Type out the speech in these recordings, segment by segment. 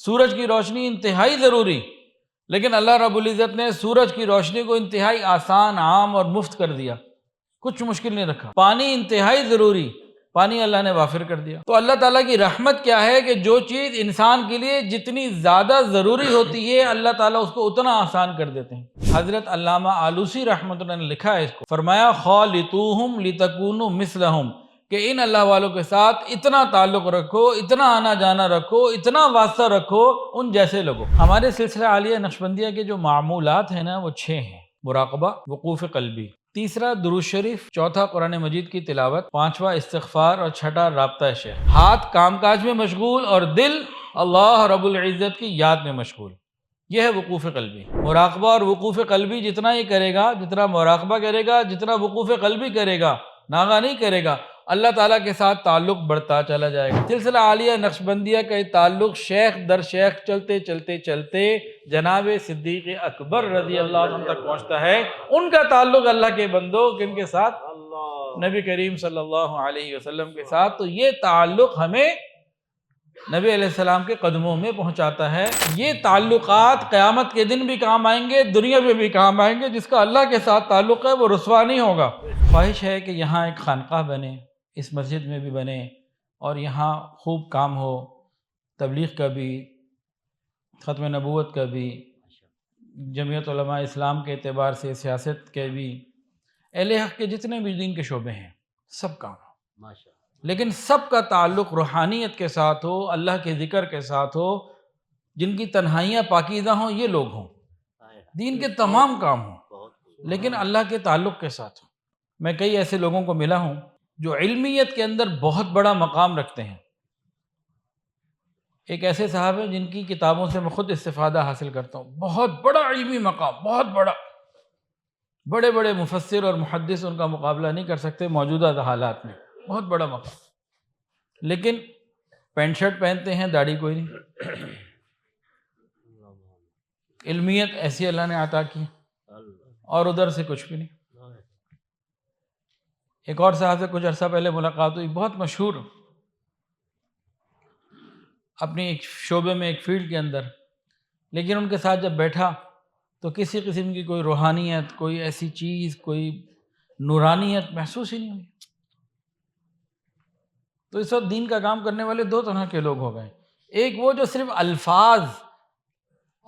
سورج کی روشنی انتہائی ضروری، لیکن اللہ رب العزت نے سورج کی روشنی کو انتہائی آسان، عام اور مفت کر دیا، کچھ مشکل نہیں رکھا۔ پانی انتہائی ضروری، پانی اللہ نے وافر کر دیا۔ تو اللہ تعالیٰ کی رحمت کیا ہے کہ جو چیز انسان کے لیے جتنی زیادہ ضروری ہوتی ہے اللہ تعالیٰ اس کو اتنا آسان کر دیتے ہیں۔ حضرت علامہ آلوسی رحمۃ اللہ نے لکھا ہے اس کو، فرمایا خالطوہم لتکونوا مثلہم، کہ ان اللہ والوں کے ساتھ اتنا تعلق رکھو، اتنا آنا جانا رکھو، اتنا واسطہ رکھو ان جیسے لوگوں۔ ہمارے سلسلہ عالیہ نقشبندیہ کے جو معمولات ہیں نا وہ 6 ہیں: مراقبہ، وقوف قلبی، تیسرا درود شریف، چوتھا قرآن مجید کی تلاوت، پانچواں استغفار اور چھٹا رابطہ شیخ۔ ہاتھ کام کاج میں مشغول اور دل اللہ رب العزت کی یاد میں مشغول، یہ ہے وقوف قلبی۔ مراقبہ اور وقوف قلبی جتنا ہی کرے گا، جتنا مراقبہ کرے گا، جتنا وقوف قلبی کرے گا، ناغہ نہیں کرے گا، اللہ تعالیٰ کے ساتھ تعلق بڑھتا چلا جائے گا۔ سلسلہ عالیہ نقشبندیہ کا یہ تعلق شیخ در شیخ چلتے چلتے چلتے جناب صدیق اکبر رضی اللہ عنہ تک پہنچتا ہے۔ ان کا تعلق اللہ کے بندوں کن کے ساتھ؟ نبی کریم صلی اللہ علیہ وسلم کے ساتھ۔ تو یہ تعلق ہمیں نبی علیہ السلام کے قدموں میں پہنچاتا ہے۔ یہ تعلقات قیامت کے دن بھی کام آئیں گے، دنیا میں بھی کام آئیں گے۔ جس کا اللہ کے ساتھ تعلق ہے وہ رسوا نہیں ہوگا۔ خواہش ہے کہ یہاں ایک خانقاہ بنے، اس مسجد میں بھی بنے، اور یہاں خوب کام ہو، تبلیغ کا بھی، ختم نبوت کا بھی، جمعیت علماء اسلام کے اعتبار سے سیاست کے بھی، اہل حق کے جتنے بھی دین کے شعبے ہیں سب کام ہو، لیکن سب کا تعلق روحانیت کے ساتھ ہو، اللہ کے ذکر کے ساتھ ہو، جن کی تنہائیاں پاکیزہ ہوں یہ لوگ ہوں، دین کے تمام کام ہوں لیکن اللہ کے تعلق کے ساتھ ہوں۔ میں کئی ایسے لوگوں کو ملا ہوں جو علمیت کے اندر بہت بڑا مقام رکھتے ہیں۔ ایک ایسے صاحب ہیں جن کی کتابوں سے میں خود استفادہ حاصل کرتا ہوں، بہت بڑا علمی مقام، بہت بڑا، بڑے بڑے مفسر اور محدث ان کا مقابلہ نہیں کر سکتے موجودہ حالات میں، بہت بڑا مقام، لیکن پینٹ شرٹ پہنتے ہیں، داڑھی کوئی نہیں۔ علمیت ایسی اللہ نے عطا کی اور ادھر سے کچھ بھی نہیں۔ ایک اور صاحب سے کچھ عرصہ پہلے ملاقات ہوئی، بہت مشہور، اپنی ایک شعبے میں، ایک فیلڈ کے اندر، لیکن ان کے ساتھ جب بیٹھا تو کسی قسم کی کوئی روحانیت، کوئی ایسی چیز، کوئی نورانیت محسوس ہی نہیں ہوئی۔ تو اس وقت دین کا کام کرنے والے 2 طرح کے لوگ ہو گئے، ایک وہ جو صرف الفاظ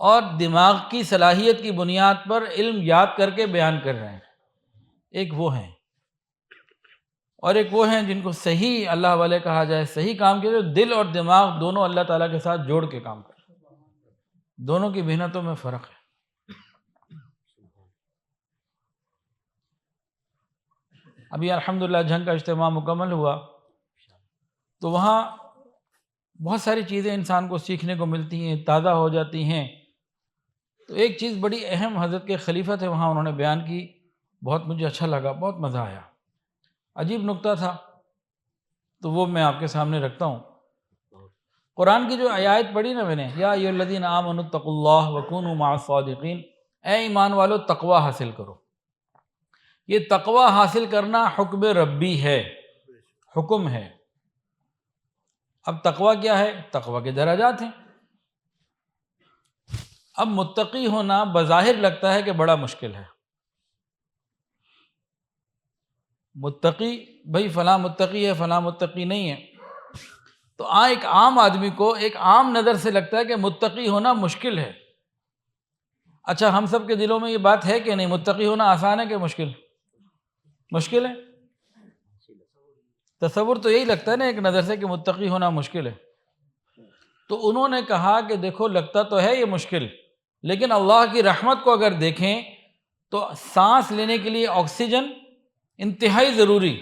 اور دماغ کی صلاحیت کی بنیاد پر علم یاد کر کے بیان کر رہے ہیں، ایک وہ ہیں، اور ایک وہ ہیں جن کو صحیح اللہ والے کہا جائے، صحیح کام کیا، جو دل اور دماغ دونوں اللہ تعالیٰ کے ساتھ جوڑ کے کام کریں۔ دونوں کی محنتوں میں فرق ہے۔ ابھی الحمدللہ جھنگ کا اجتماع مکمل ہوا تو وہاں بہت ساری چیزیں انسان کو سیکھنے کو ملتی ہیں، تازہ ہو جاتی ہیں۔ تو ایک چیز بڑی اہم حضرت کے خلیفہ تھے وہاں، انہوں نے بیان کی، بہت مجھے اچھا لگا، بہت مزہ آیا، عجیب نکتہ تھا، تو وہ میں آپ کے سامنے رکھتا ہوں۔ قرآن کی جو آیت پڑھی نا میں نے، یا ایھا الذین آمنوا اتقوا اللہ وکونوا مع الصادقین، اے ایمان والو تقوی حاصل کرو۔ یہ تقوی حاصل کرنا حکم ربی ہے، حکم ہے۔ اب تقوی کیا ہے؟ تقوی کے درجات ہیں۔ اب متقی ہونا بظاہر لگتا ہے کہ بڑا مشکل ہے۔ متقی، بھئی فلاں متقی ہے، فلاں متقی نہیں ہے، تو ایک عام آدمی کو ایک عام نظر سے لگتا ہے کہ متقی ہونا مشکل ہے۔ اچھا، ہم سب کے دلوں میں یہ بات ہے کہ نہیں، متقی ہونا آسان ہے کہ مشکل؟ مشکل ہے۔ تصور تو یہی لگتا ہے نا ایک نظر سے کہ متقی ہونا مشکل ہے۔ تو انہوں نے کہا کہ دیکھو لگتا تو ہے یہ مشکل، لیکن اللہ کی رحمت کو اگر دیکھیں تو سانس لینے کے لیے آکسیجن انتہائی ضروری،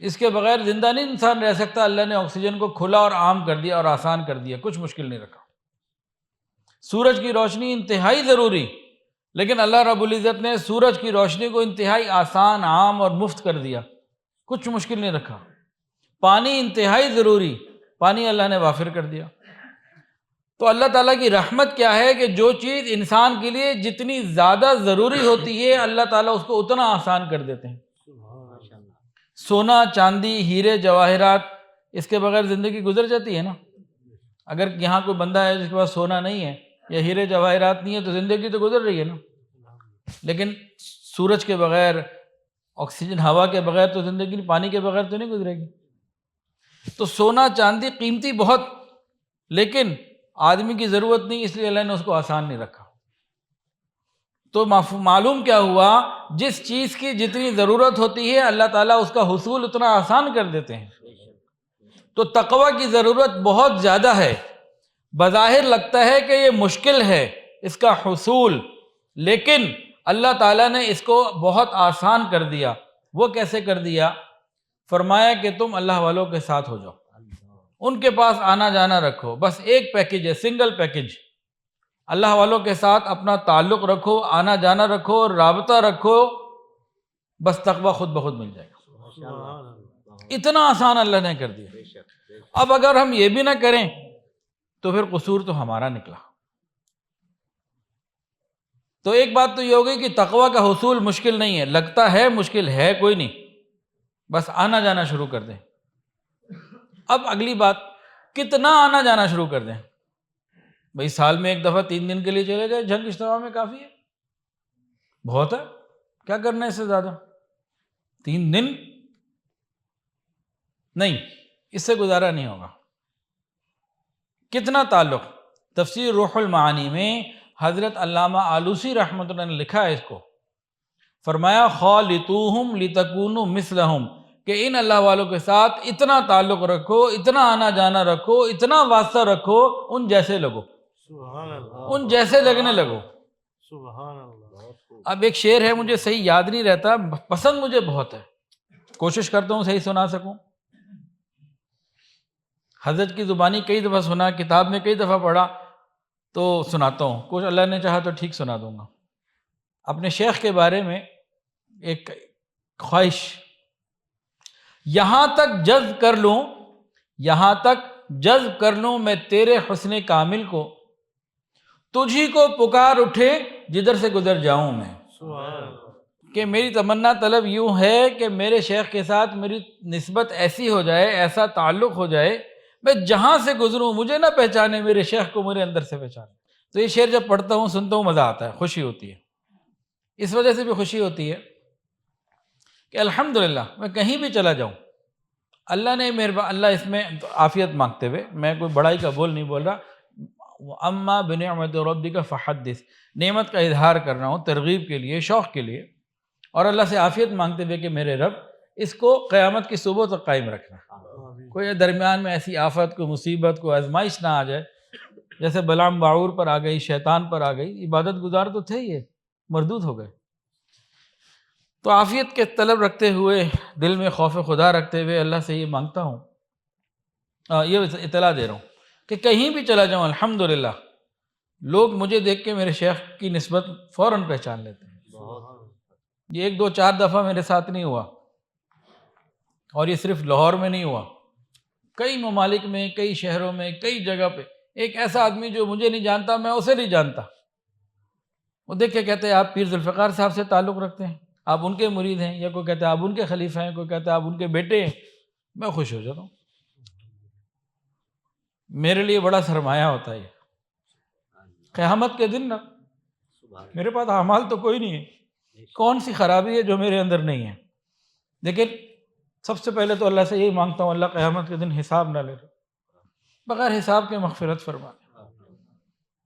اس کے بغیر زندہ نہیں انسان رہ سکتا۔ اللہ نے آکسیجن کو کھلا اور عام کر دیا اور آسان کر دیا، کچھ مشکل نہیں رکھا۔ سورج کی روشنی انتہائی ضروری، لیکن اللہ رب العزت نے سورج کی روشنی کو انتہائی آسان، عام اور مفت کر دیا، کچھ مشکل نہیں رکھا۔ پانی انتہائی ضروری، پانی اللہ نے وافر کر دیا۔ تو اللہ تعالیٰ کی رحمت کیا ہے کہ جو چیز انسان کے لیے جتنی زیادہ ضروری ہوتی ہے اللہ تعالیٰ اس کو اتنا آسان کر دیتے ہیں۔ سونا، چاندی، ہیرے، جواہرات، اس کے بغیر زندگی گزر جاتی ہے نا۔ اگر یہاں کوئی بندہ ہے جس کے پاس سونا نہیں ہے یا ہیرے جواہرات نہیں ہے تو زندگی تو گزر رہی ہے نا، لیکن سورج کے بغیر، آکسیجن ہوا کے بغیر تو زندگی، پانی کے بغیر تو نہیں گزرے گی۔ تو سونا چاندی قیمتی بہت، لیکن آدمی کی ضرورت نہیں، اس لیے اللہ نے اس کو آسان نہیں رکھا۔ تو معلوم کیا ہوا، جس چیز کی جتنی ضرورت ہوتی ہے اللہ تعالیٰ اس کا حصول اتنا آسان کر دیتے ہیں۔ تو تقوی کی ضرورت بہت زیادہ ہے، بظاہر لگتا ہے کہ یہ مشکل ہے اس کا حصول، لیکن اللہ تعالیٰ نے اس کو بہت آسان کر دیا۔ وہ کیسے کر دیا؟ فرمایا کہ تم اللہ والوں کے ساتھ ہو جاؤ، ان کے پاس آنا جانا رکھو، بس ایک پیکج ہے، سنگل پیکج۔ اللہ والوں کے ساتھ اپنا تعلق رکھو، آنا جانا رکھو، رابطہ رکھو، بس تقوی خود بخود مل جائے گا۔ اتنا آسان اللہ نے کر دیا۔ اب اگر ہم یہ بھی نہ کریں تو پھر قصور تو ہمارا نکلا۔ تو ایک بات تو یہ ہوگی کہ تقوی کا حصول مشکل نہیں ہے، لگتا ہے مشکل ہے کوئی نہیں، بس آنا جانا شروع کر دیں۔ اب اگلی بات، کتنا آنا جانا شروع کر دیں؟ بھئی سال میں ایک دفعہ 3 دن کے لیے چلے گئے جھنگ اجتماع میں کافی ہے، بہت ہے، کیا کرنا ہے اس سے زیادہ؟ 3 دن نہیں، اس سے گزارا نہیں ہوگا۔ کتنا تعلق؟ تفسیر روح المعانی میں حضرت علامہ آلوسی رحمۃ اللہ نے لکھا ہے اس کو، فرمایا خالطوہم لتکونوا مثلہم، کہ ان اللہ والوں کے ساتھ اتنا تعلق رکھو، اتنا آنا جانا رکھو، اتنا واسطہ رکھو، ان جیسے لگو، ان جیسے لگنے لگو۔ اب ایک شعر ہے، مجھے صحیح یاد نہیں رہتا، پسند مجھے بہت ہے، کوشش کرتا ہوں صحیح سنا سکوں۔ حضرت کی زبانی کئی دفعہ سنا، کتاب میں کئی دفعہ پڑھا، تو سناتا ہوں، کچھ اللہ نے چاہا تو ٹھیک سنا دوں گا۔ اپنے شیخ کے بارے میں ایک خواہش، یہاں تک جذب کر لوں، یہاں تک جذب کر لوں میں تیرے حسن کامل کو، تجھی کو پکار اٹھے جدھر سے گزر جاؤں میں۔ کہ میری تمنا طلب یوں ہے کہ میرے شیخ کے ساتھ میری نسبت ایسی ہو جائے، ایسا تعلق ہو جائے، میں جہاں سے گزروں مجھے نہ پہچانے، میرے شیخ کو میرے اندر سے پہچانے۔ تو یہ شعر جب پڑھتا ہوں، سنتا ہوں، مزہ آتا ہے، خوشی ہوتی ہے۔ اس وجہ سے بھی خوشی ہوتی ہے کہ الحمدللہ میں کہیں بھی چلا جاؤں، اللہ نے اللہ اس میں عافیت مانگتے ہوئے، میں کوئی بڑائی کا بول نہیں بول رہا، اما بنعمت ربک فحدث، نعمت کا اظہار کر رہا ہوں ترغیب کے لیے، شوق کے لیے، اور اللہ سے عافیت مانگتے ہوئے کہ میرے رب اس کو قیامت کی صبح تک قائم رکھنا، کوئی درمیان میں ایسی آفت، کوئی مصیبت، کوئی آزمائش نہ آ جائے، جیسے بلعام باعور پر آ گئی، شیطان پر آ گئی، عبادت گزار تو تھے یہ، مردود ہو گئے۔ تو عافیت کے طلب رکھتے ہوئے، دل میں خوف خدا رکھتے ہوئے اللہ سے یہ مانگتا ہوں، یہ اطلاع دے رہا ہوں کہ کہیں بھی چلا جاؤں الحمدللہ لوگ مجھے دیکھ کے میرے شیخ کی نسبت فوراً پہچان لیتے ہیں۔ یہ 1 2 4 دفعہ میرے ساتھ نہیں ہوا، اور یہ صرف لاہور میں نہیں ہوا، کئی ممالک میں، کئی شہروں میں، کئی جگہ پہ ایک ایسا آدمی جو مجھے نہیں جانتا، میں اسے نہیں جانتا، وہ دیکھ کے کہتے ہیں آپ پیر ذوالفقار صاحب سے تعلق رکھتے ہیں، آپ ان کے مرید ہیں، یا کوئی کہتا ہے آپ ان کے خلیفہ ہیں، کوئی کہتا ہے آپ ان کے بیٹے ہیں، میں خوش ہو جاتا ہوں۔ میرے لیے بڑا سرمایہ ہوتا ہے یہ۔ قیامت کے دن نا میرے پاس اعمال تو کوئی نہیں ہے، کون سی خرابی ہے جو میرے اندر نہیں ہے، لیکن سب سے پہلے تو اللہ سے یہی مانگتا ہوں اللہ قیامت کے دن حساب نہ لے، بغیر حساب کے مغفرت فرما۔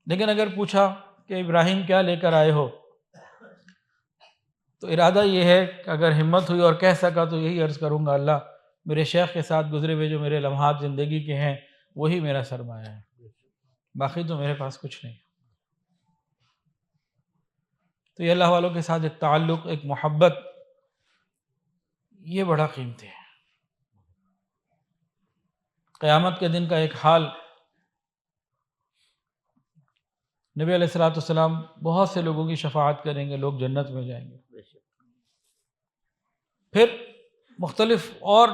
لیکن اگر پوچھا کہ ابراہیم کیا لے کر آئے ہو، تو ارادہ یہ ہے کہ اگر ہمت ہوئی اور کہہ سکا تو یہی عرض کروں گا، اللہ میرے شیخ کے ساتھ گزرے ہوئے جو میرے لمحات زندگی کے ہیں وہی میرا سرمایہ ہے، باقی تو میرے پاس کچھ نہیں۔ تو یہ اللہ والوں کے ساتھ ایک تعلق، ایک محبت، یہ بڑا قیمتی ہے۔ قیامت کے دن کا ایک حال، نبی علیہ الصلوۃ والسلام بہت سے لوگوں کی شفاعت کریں گے، لوگ جنت میں جائیں گے، پھر مختلف اور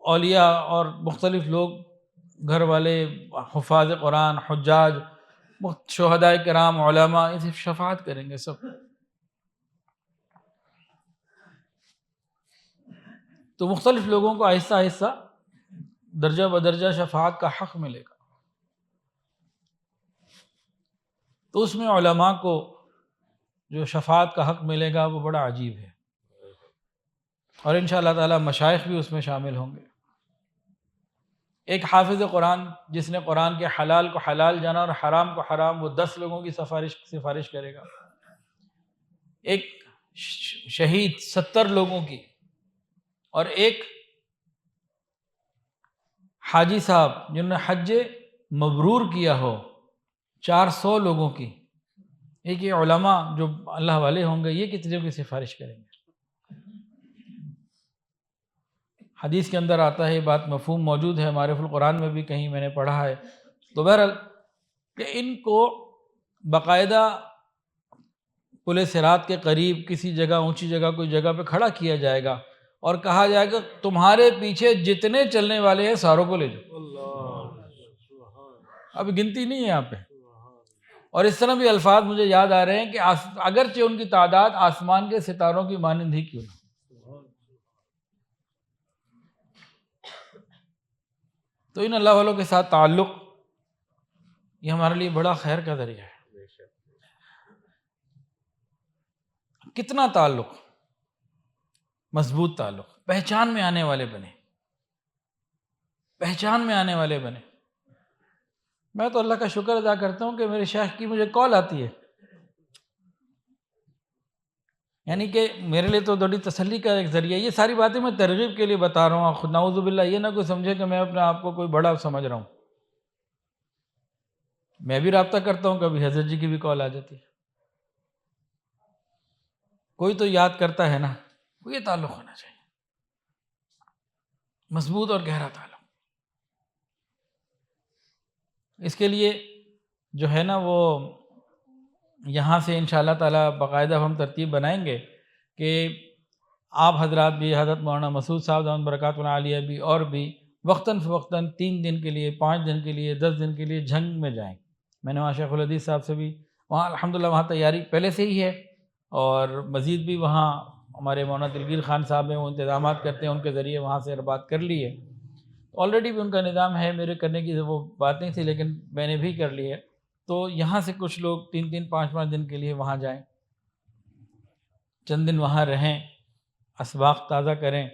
اولیاء اور مختلف لوگ، گھر والے، حفاظ قرآن، حجاج، شہداء کرام، علماء، یہ شفاعت کریں گے سب۔ تو مختلف لوگوں کو آہستہ آہستہ درجہ بدرجہ شفاعت کا حق ملے گا۔ تو اس میں علماء کو جو شفاعت کا حق ملے گا وہ بڑا عجیب ہے، اور انشاءاللہ تعالی مشائخ بھی اس میں شامل ہوں گے۔ ایک حافظ قرآن جس نے قرآن کے حلال کو حلال جانا اور حرام کو حرام، وہ 10 لوگوں کی سفارش کرے گا۔ ایک شہید 70 لوگوں کی، اور ایک حاجی صاحب جنہوں نے حج مبرور کیا ہو 400 لوگوں کی، ایک یہ علماء جو اللہ والے ہوں گے، یہ کتنے کی سفارش کریں گے؟ حدیث کے اندر آتا ہے، یہ بات مفہوم موجود ہے، معرف القرآن میں بھی کہیں میں نے پڑھا ہے۔ تو بہرحال کہ ان کو باقاعدہ پل صراط کے قریب کسی جگہ، اونچی جگہ، کوئی جگہ پہ کھڑا کیا جائے گا اور کہا جائے گا تمہارے پیچھے جتنے چلنے والے ہیں ساروں کو لے جاؤ۔ اب گنتی نہیں ہے یہاں پہ۔ اور اس طرح بھی الفاظ مجھے یاد آ رہے ہیں کہ اگرچہ ان کی تعداد آسمان کے ستاروں کی مانند ہی کیوں نہ، تو ان اللہ والوں کے ساتھ تعلق یہ ہمارے لیے بڑا خیر کا ذریعہ ہے۔ کتنا تعلق، مضبوط تعلق، پہچان میں آنے والے بنے، پہچان میں آنے والے بنے۔ میں تو اللہ کا شکر ادا کرتا ہوں کہ میرے شیخ کی مجھے کال آتی ہے، یعنی کہ میرے لیے تو بڑی تسلی کا ایک ذریعہ۔ یہ ساری باتیں میں ترغیب کے لیے بتا رہا ہوں، خود نعوذ باللہ یہ نہ کوئی سمجھے کہ میں اپنے آپ کو کوئی بڑا سمجھ رہا ہوں۔ میں بھی رابطہ کرتا ہوں، کبھی حضرت جی کی بھی کال آ جاتی ہے، کوئی تو یاد کرتا ہے نا۔ یہ تعلق ہونا چاہیے، مضبوط اور گہرا تعلق۔ اس کے لیے جو ہے نا وہ یہاں سے انشاءاللہ تعالیٰ باقاعدہ ہم ترتیب بنائیں گے کہ آپ حضرات بھی، حضرت مولانا مسعود صاحب دامت برکاتہ العالیہ بھی، اور بھی وقتاً فوقتاً 3 دن کے لیے، 5 دن کے لیے، 10 دن کے لیے جھنگ میں جائیں۔ میں نے وہاں شیخ الحدیث صاحب سے بھی، وہاں الحمدللہ وہاں تیاری پہلے سے ہی ہے، اور مزید بھی وہاں ہمارے مولانا دلگیر خان صاحب ہیں، وہ انتظامات کرتے ہیں، ان کے ذریعے وہاں سے بات کر لی ہے۔ آلریڈی بھی ان کا نظام ہے، میرے کرنے کی وہ بات نہیں تھی لیکن میں نے بھی کر لی ہے۔ تو یہاں سے کچھ لوگ 3 5 دن کے لیے وہاں جائیں، چند دن وہاں رہیں، اسباق تازہ کریں،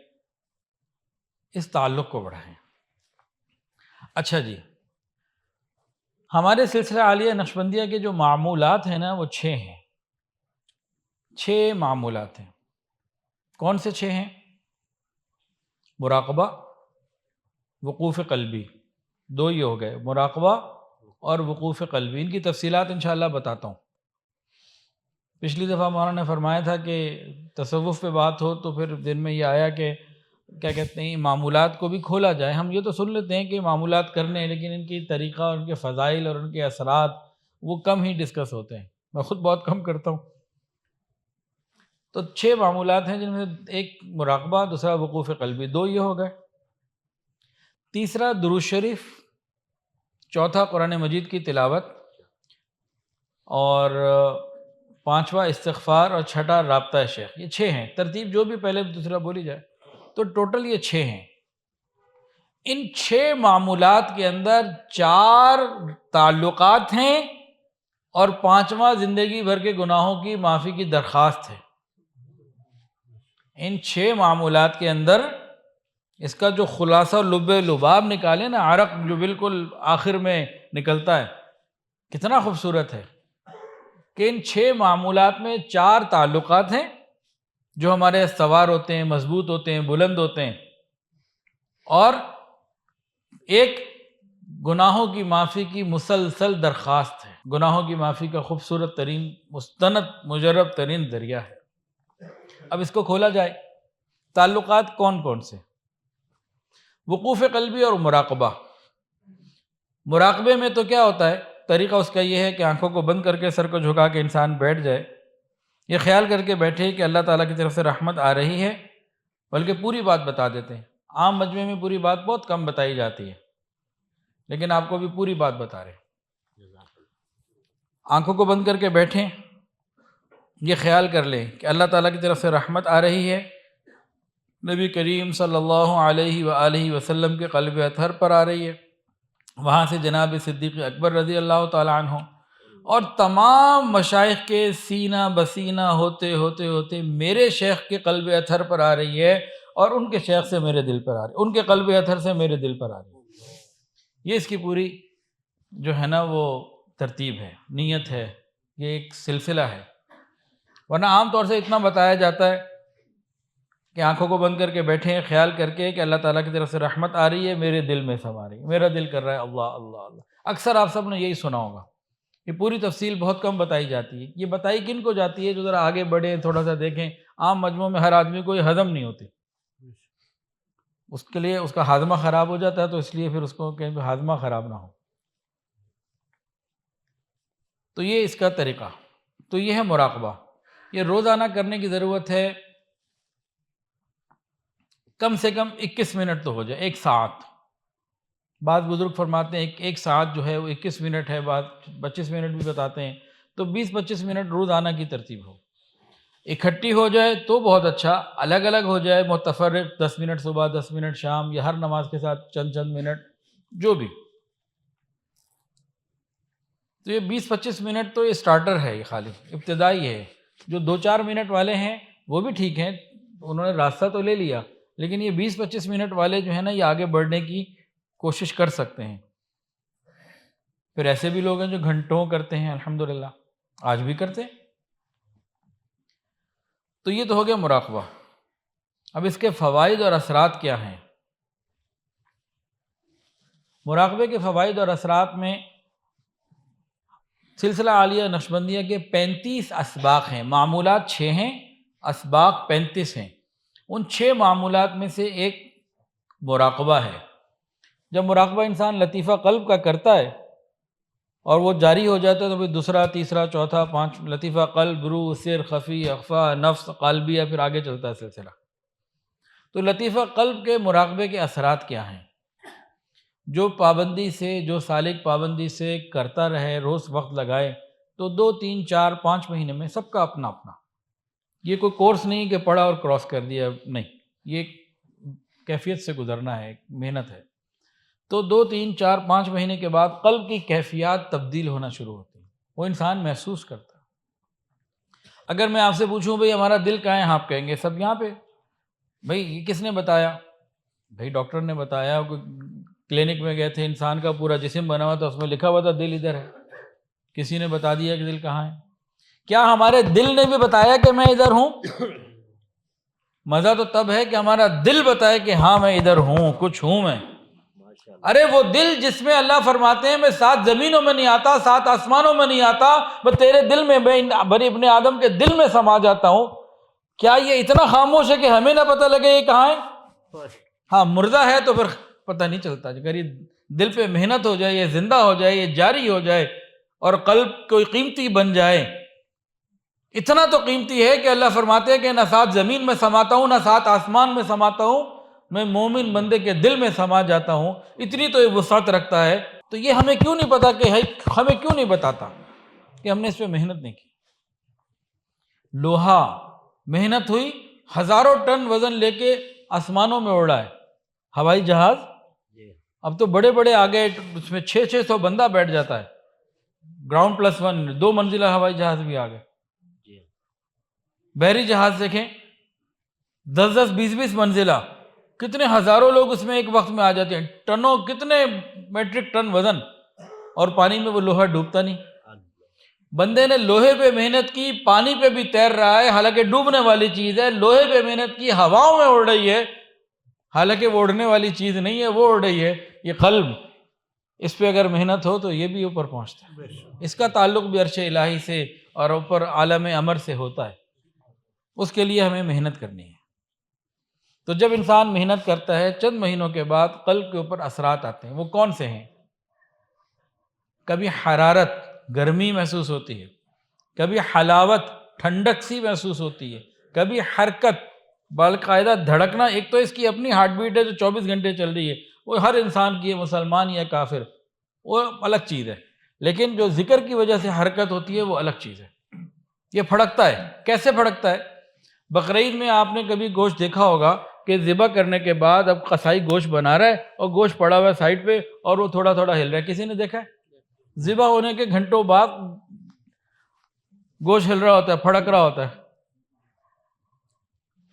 اس تعلق کو بڑھائیں۔ اچھا جی، ہمارے سلسلہ عالیہ نقشبندیہ کے جو معمولات ہیں نا وہ 6 ہیں، 6 معمولات ہیں۔ کون سے 6 ہیں؟ مراقبہ، وقوف قلبی، 2 یہ ہو گئے، مراقبہ اور وقوف قلبی۔ ان کی تفصیلات انشاءاللہ بتاتا ہوں۔ پچھلی دفعہ مولانا نے فرمایا تھا کہ تصوف پہ بات ہو تو پھر دن میں یہ آیا کہ کیا کہتے ہیں معمولات کو بھی کھولا جائے۔ ہم یہ تو سن لیتے ہیں کہ معمولات کرنے ہیں، لیکن ان کی طریقہ اور ان کے فضائل اور ان کے اثرات وہ کم ہی ڈسکس ہوتے ہیں، میں خود بہت کم کرتا ہوں۔ تو 6 معمولات ہیں، جن میں ایک مراقبہ، دوسرا وقوف قلبی، 2 یہ ہو گئے۔ تیسرا درود شریف، چوتھا قرآن مجید کی تلاوت، اور 5واں استغفار، اور 6واں رابطہ شیخ۔ یہ 6 ہیں، ترتیب جو بھی پہلے دوسرا بولی جائے تو ٹوٹل یہ 6 ہیں۔ ان 6 معمولات کے اندر 4 تعلقات ہیں اور 5واں زندگی بھر کے گناہوں کی معافی کی درخواست ہے۔ ان 6 معمولات کے اندر اس کا جو خلاصہ لب لباب نکالے نا، عرق جو بالکل آخر میں نکلتا ہے، کتنا خوبصورت ہے کہ ان 6 معمولات میں 4 تعلقات ہیں جو ہمارے استوار ہوتے ہیں، مضبوط ہوتے ہیں، بلند ہوتے ہیں، اور ایک گناہوں کی معافی کی مسلسل درخواست ہے۔ گناہوں کی معافی کا خوبصورت ترین، مستند، مجرب ترین ذریعہ ہے۔ اب اس کو کھولا جائے، تعلقات کون کون سے؟ وقوف قلبی اور مراقبہ۔ مراقبے میں تو کیا ہوتا ہے، طریقہ اس کا یہ ہے کہ آنکھوں کو بند کر کے، سر کو جھکا کے انسان بیٹھ جائے، یہ خیال کر کے بیٹھے کہ اللہ تعالیٰ کی طرف سے رحمت آ رہی ہے، بلکہ پوری بات بتا دیتے ہیں۔ عام مجمع میں پوری بات بہت کم بتائی جاتی ہے، لیکن آپ کو بھی پوری بات بتا رہے ہیں۔ آنکھوں کو بند کر کے بیٹھیں، یہ خیال کر لیں کہ اللہ تعالیٰ کی طرف سے رحمت آ رہی ہے، نبی کریم صلی اللہ علیہ وآلہ وسلم کے قلب اطہر پر آ رہی ہے، وہاں سے جناب صدیق اکبر رضی اللہ تعالیٰ عنہ، اور تمام مشائخ کے سینہ بسینہ ہوتے ہوتے ہوتے میرے شیخ کے قلب اطہر پر آ رہی ہے، اور ان کے شیخ سے میرے دل پر آ رہی ہے، ان کے قلب اطہر سے میرے دل پر آ رہی ہے۔ یہ اس کی پوری جو ہے نا وہ ترتیب ہے، نیت ہے، یہ ایک سلسلہ ہے۔ ورنہ عام طور سے اتنا بتایا جاتا ہے کہ آنکھوں کو بند کر کے بیٹھے ہیں خیال کر کے کہ اللہ تعالیٰ کی طرف سے رحمت آ رہی ہے، میرے دل میں سما رہی ہے، میرا دل کر رہا ہے اللہ اللہ اللہ۔ اکثر آپ سب نے یہی سنا ہوگا۔ یہ پوری تفصیل بہت کم بتائی جاتی ہے۔ یہ بتائی کن کو جاتی ہے؟ جو ذرا آگے بڑھیں، تھوڑا سا دیکھیں۔ عام مجموع میں ہر آدمی کو یہ ہضم نہیں ہوتی، اس کے لیے اس کا ہاضمہ خراب ہو جاتا ہے، تو اس لیے پھر اس کو کہیں کہ ہاضمہ خراب نہ ہو۔ تو یہ اس کا طریقہ، تو یہ ہے مراقبہ۔ یہ روزانہ کرنے کی ضرورت ہے، کم سے کم 21 منٹ تو ہو جائے، 1 ساعت۔ بعض بزرگ فرماتے ہیں ایک ساعت جو ہے وہ 21 منٹ ہے، بعض 25 منٹ بھی بتاتے ہیں، تو 20-25 منٹ روزانہ کی ترتیب ہو۔ اکٹھی ہو جائے تو بہت اچھا، الگ الگ ہو جائے متفرق، 10 منٹ صبح، 10 منٹ شام، یا ہر نماز کے ساتھ چند منٹ، جو بھی۔ تو یہ 20-25 منٹ تو یہ سٹارٹر ہے، یہ خالی ابتدائی ہے۔ جو 2-4 منٹ والے ہیں وہ بھی ٹھیک ہیں، انہوں نے راستہ تو لے لیا، لیکن یہ 20-25 منٹ والے جو ہیں نا، یہ آگے بڑھنے کی کوشش کر سکتے ہیں۔ پھر ایسے بھی لوگ ہیں جو گھنٹوں کرتے ہیں، الحمدللہ آج بھی کرتے ہیں۔ تو یہ تو ہو گیا مراقبہ۔ اب اس کے فوائد اور اثرات کیا ہیں؟ مراقبے کے فوائد اور اثرات میں سلسلہ عالیہ نقشبندیہ کے 35 اسباق ہیں، معمولات 6 ہیں، اسباق 35 ہیں۔ ان 6 معمولات میں سے ایک مراقبہ ہے۔ جب مراقبہ انسان لطیفہ قلب کا کرتا ہے اور وہ جاری ہو جاتا ہے، تو پھر دوسرا، تیسرا، چوتھا، 5 لطیفہ قلب، روح، سر، خفی، اخفا، نفس، قالبیہ، پھر آگے چلتا ہے سلسلہ۔ تو لطیفہ قلب کے مراقبے کے اثرات کیا ہیں؟ جو پابندی سے، جو سالک پابندی سے کرتا رہے، روز وقت لگائے، تو 2، 3، 4، 5 مہینے میں سب کا اپنا اپنا۔ یہ کوئی کورس نہیں کہ پڑھا اور کراس کر دیا، نہیں، یہ کیفیت سے گزرنا ہے، محنت ہے۔ تو 2، 3، 4، 5 مہینے کے بعد قلب کی کیفیات تبدیل ہونا شروع ہوتی ہے، وہ انسان محسوس کرتا ہے۔ اگر میں آپ سے پوچھوں بھئی ہمارا دل کہاں ہے، آپ کہیں گے سب یہاں پہ۔ بھئی یہ کس نے بتایا؟ بھئی ڈاکٹر نے بتایا، کلینک میں گئے تھے، انسان کا پورا جسم بنا ہوا تھا، اس میں لکھا ہوا تھا دل ادھر ہے، کسی نے بتا دیا کہ دل کہاں ہے۔ کیا ہمارے دل نے بھی بتایا کہ میں ادھر ہوں؟ مزہ تو تب ہے کہ ہمارا دل بتائے کہ ہاں میں ادھر ہوں، کچھ ہوں میں۔ ارے وہ دل جس میں اللہ فرماتے ہیں میں 7 زمینوں میں نہیں آتا، 7 آسمانوں میں نہیں آتا، میں تیرے دل میں، بنی ابن آدم کے دل میں سما جاتا ہوں۔ کیا یہ اتنا خاموش ہے کہ ہمیں نہ پتہ لگے یہ کہاں ہے؟ ہاں مردہ ہے تو پھر پتہ نہیں چلتا۔ اگر یہ دل پہ محنت ہو جائے، یہ زندہ ہو جائے، یہ جاری ہو جائے، اور قلب کوئی قیمتی بن جائے، اتنا تو قیمتی ہے کہ اللہ فرماتے ہیں کہ نہ 7 زمین میں سماتا ہوں، نہ 7 آسمان میں سماتا ہوں، میں مومن بندے کے دل میں سما جاتا ہوں۔ اتنی تو یہ وسعت رکھتا ہے۔ تو یہ ہمیں کیوں نہیں پتا کہ ہمیں کیوں نہیں بتاتا کہ ہم نے اس پہ محنت نہیں کی؟ لوہا محنت ہوئی، ہزاروں ٹن وزن لے کے آسمانوں میں اڑا ہے۔ ہوائی جہاز اب تو بڑے بڑے آ گئے، اس میں 600 بندہ بیٹھ جاتا ہے، گراؤنڈ پلس 1، 2 منزلہ ہوائی جہاز بھی آ گئے۔ بحری جہاز دیکھیں، 10-10، 20-20 منزلہ، کتنے ہزاروں لوگ اس میں ایک وقت میں آ جاتے ہیں، ٹنوں، کتنے میٹرک ٹن وزن، اور پانی میں وہ لوہا ڈوبتا نہیں۔ بندے نے لوہے پہ محنت کی، پانی پہ بھی تیر رہا ہے، حالانکہ ڈوبنے والی چیز ہے، لوہے پہ محنت کی، ہواؤں میں اڑ رہی ہے، حالانکہ وہ اڑنے والی چیز نہیں ہے، وہ اڑ رہی ہے۔ یہ قلب، اس پہ اگر محنت ہو تو یہ بھی اوپر پہنچتا ہے۔ اس کا تعلق بھی عرش الہی سے اور اوپر عالم امر سے ہوتا ہے، اس کے لیے ہمیں محنت کرنی ہے۔ تو جب انسان محنت کرتا ہے، چند مہینوں کے بعد قلب کے اوپر اثرات آتے ہیں۔ وہ کون سے ہیں؟ کبھی حرارت، گرمی محسوس ہوتی ہے، کبھی حلاوت، ٹھنڈک سی محسوس ہوتی ہے، کبھی حرکت، باقاعدہ دھڑکنا۔ ایک تو اس کی اپنی ہارٹ بیٹ ہے جو 24 گھنٹے چل رہی ہے، وہ ہر انسان کی ہے، مسلمان یا کافر، وہ الگ چیز ہے، لیکن جو ذکر کی وجہ سے حرکت ہوتی ہے وہ الگ چیز ہے۔ یہ پھڑکتا ہے۔ کیسے پھڑکتا ہے؟ بقرعید میں آپ نے کبھی گوشت دیکھا ہوگا کہ ذبح کرنے کے بعد اب قصائی گوشت بنا رہا ہے اور گوشت پڑا ہوا ہے سائڈ پہ اور وہ تھوڑا تھوڑا ہل رہا ہے، کسی نے دیکھا ہے؟ ذبح ہونے کے گھنٹوں بعد گوشت ہل رہا ہوتا ہے، پھڑک رہا ہوتا ہے،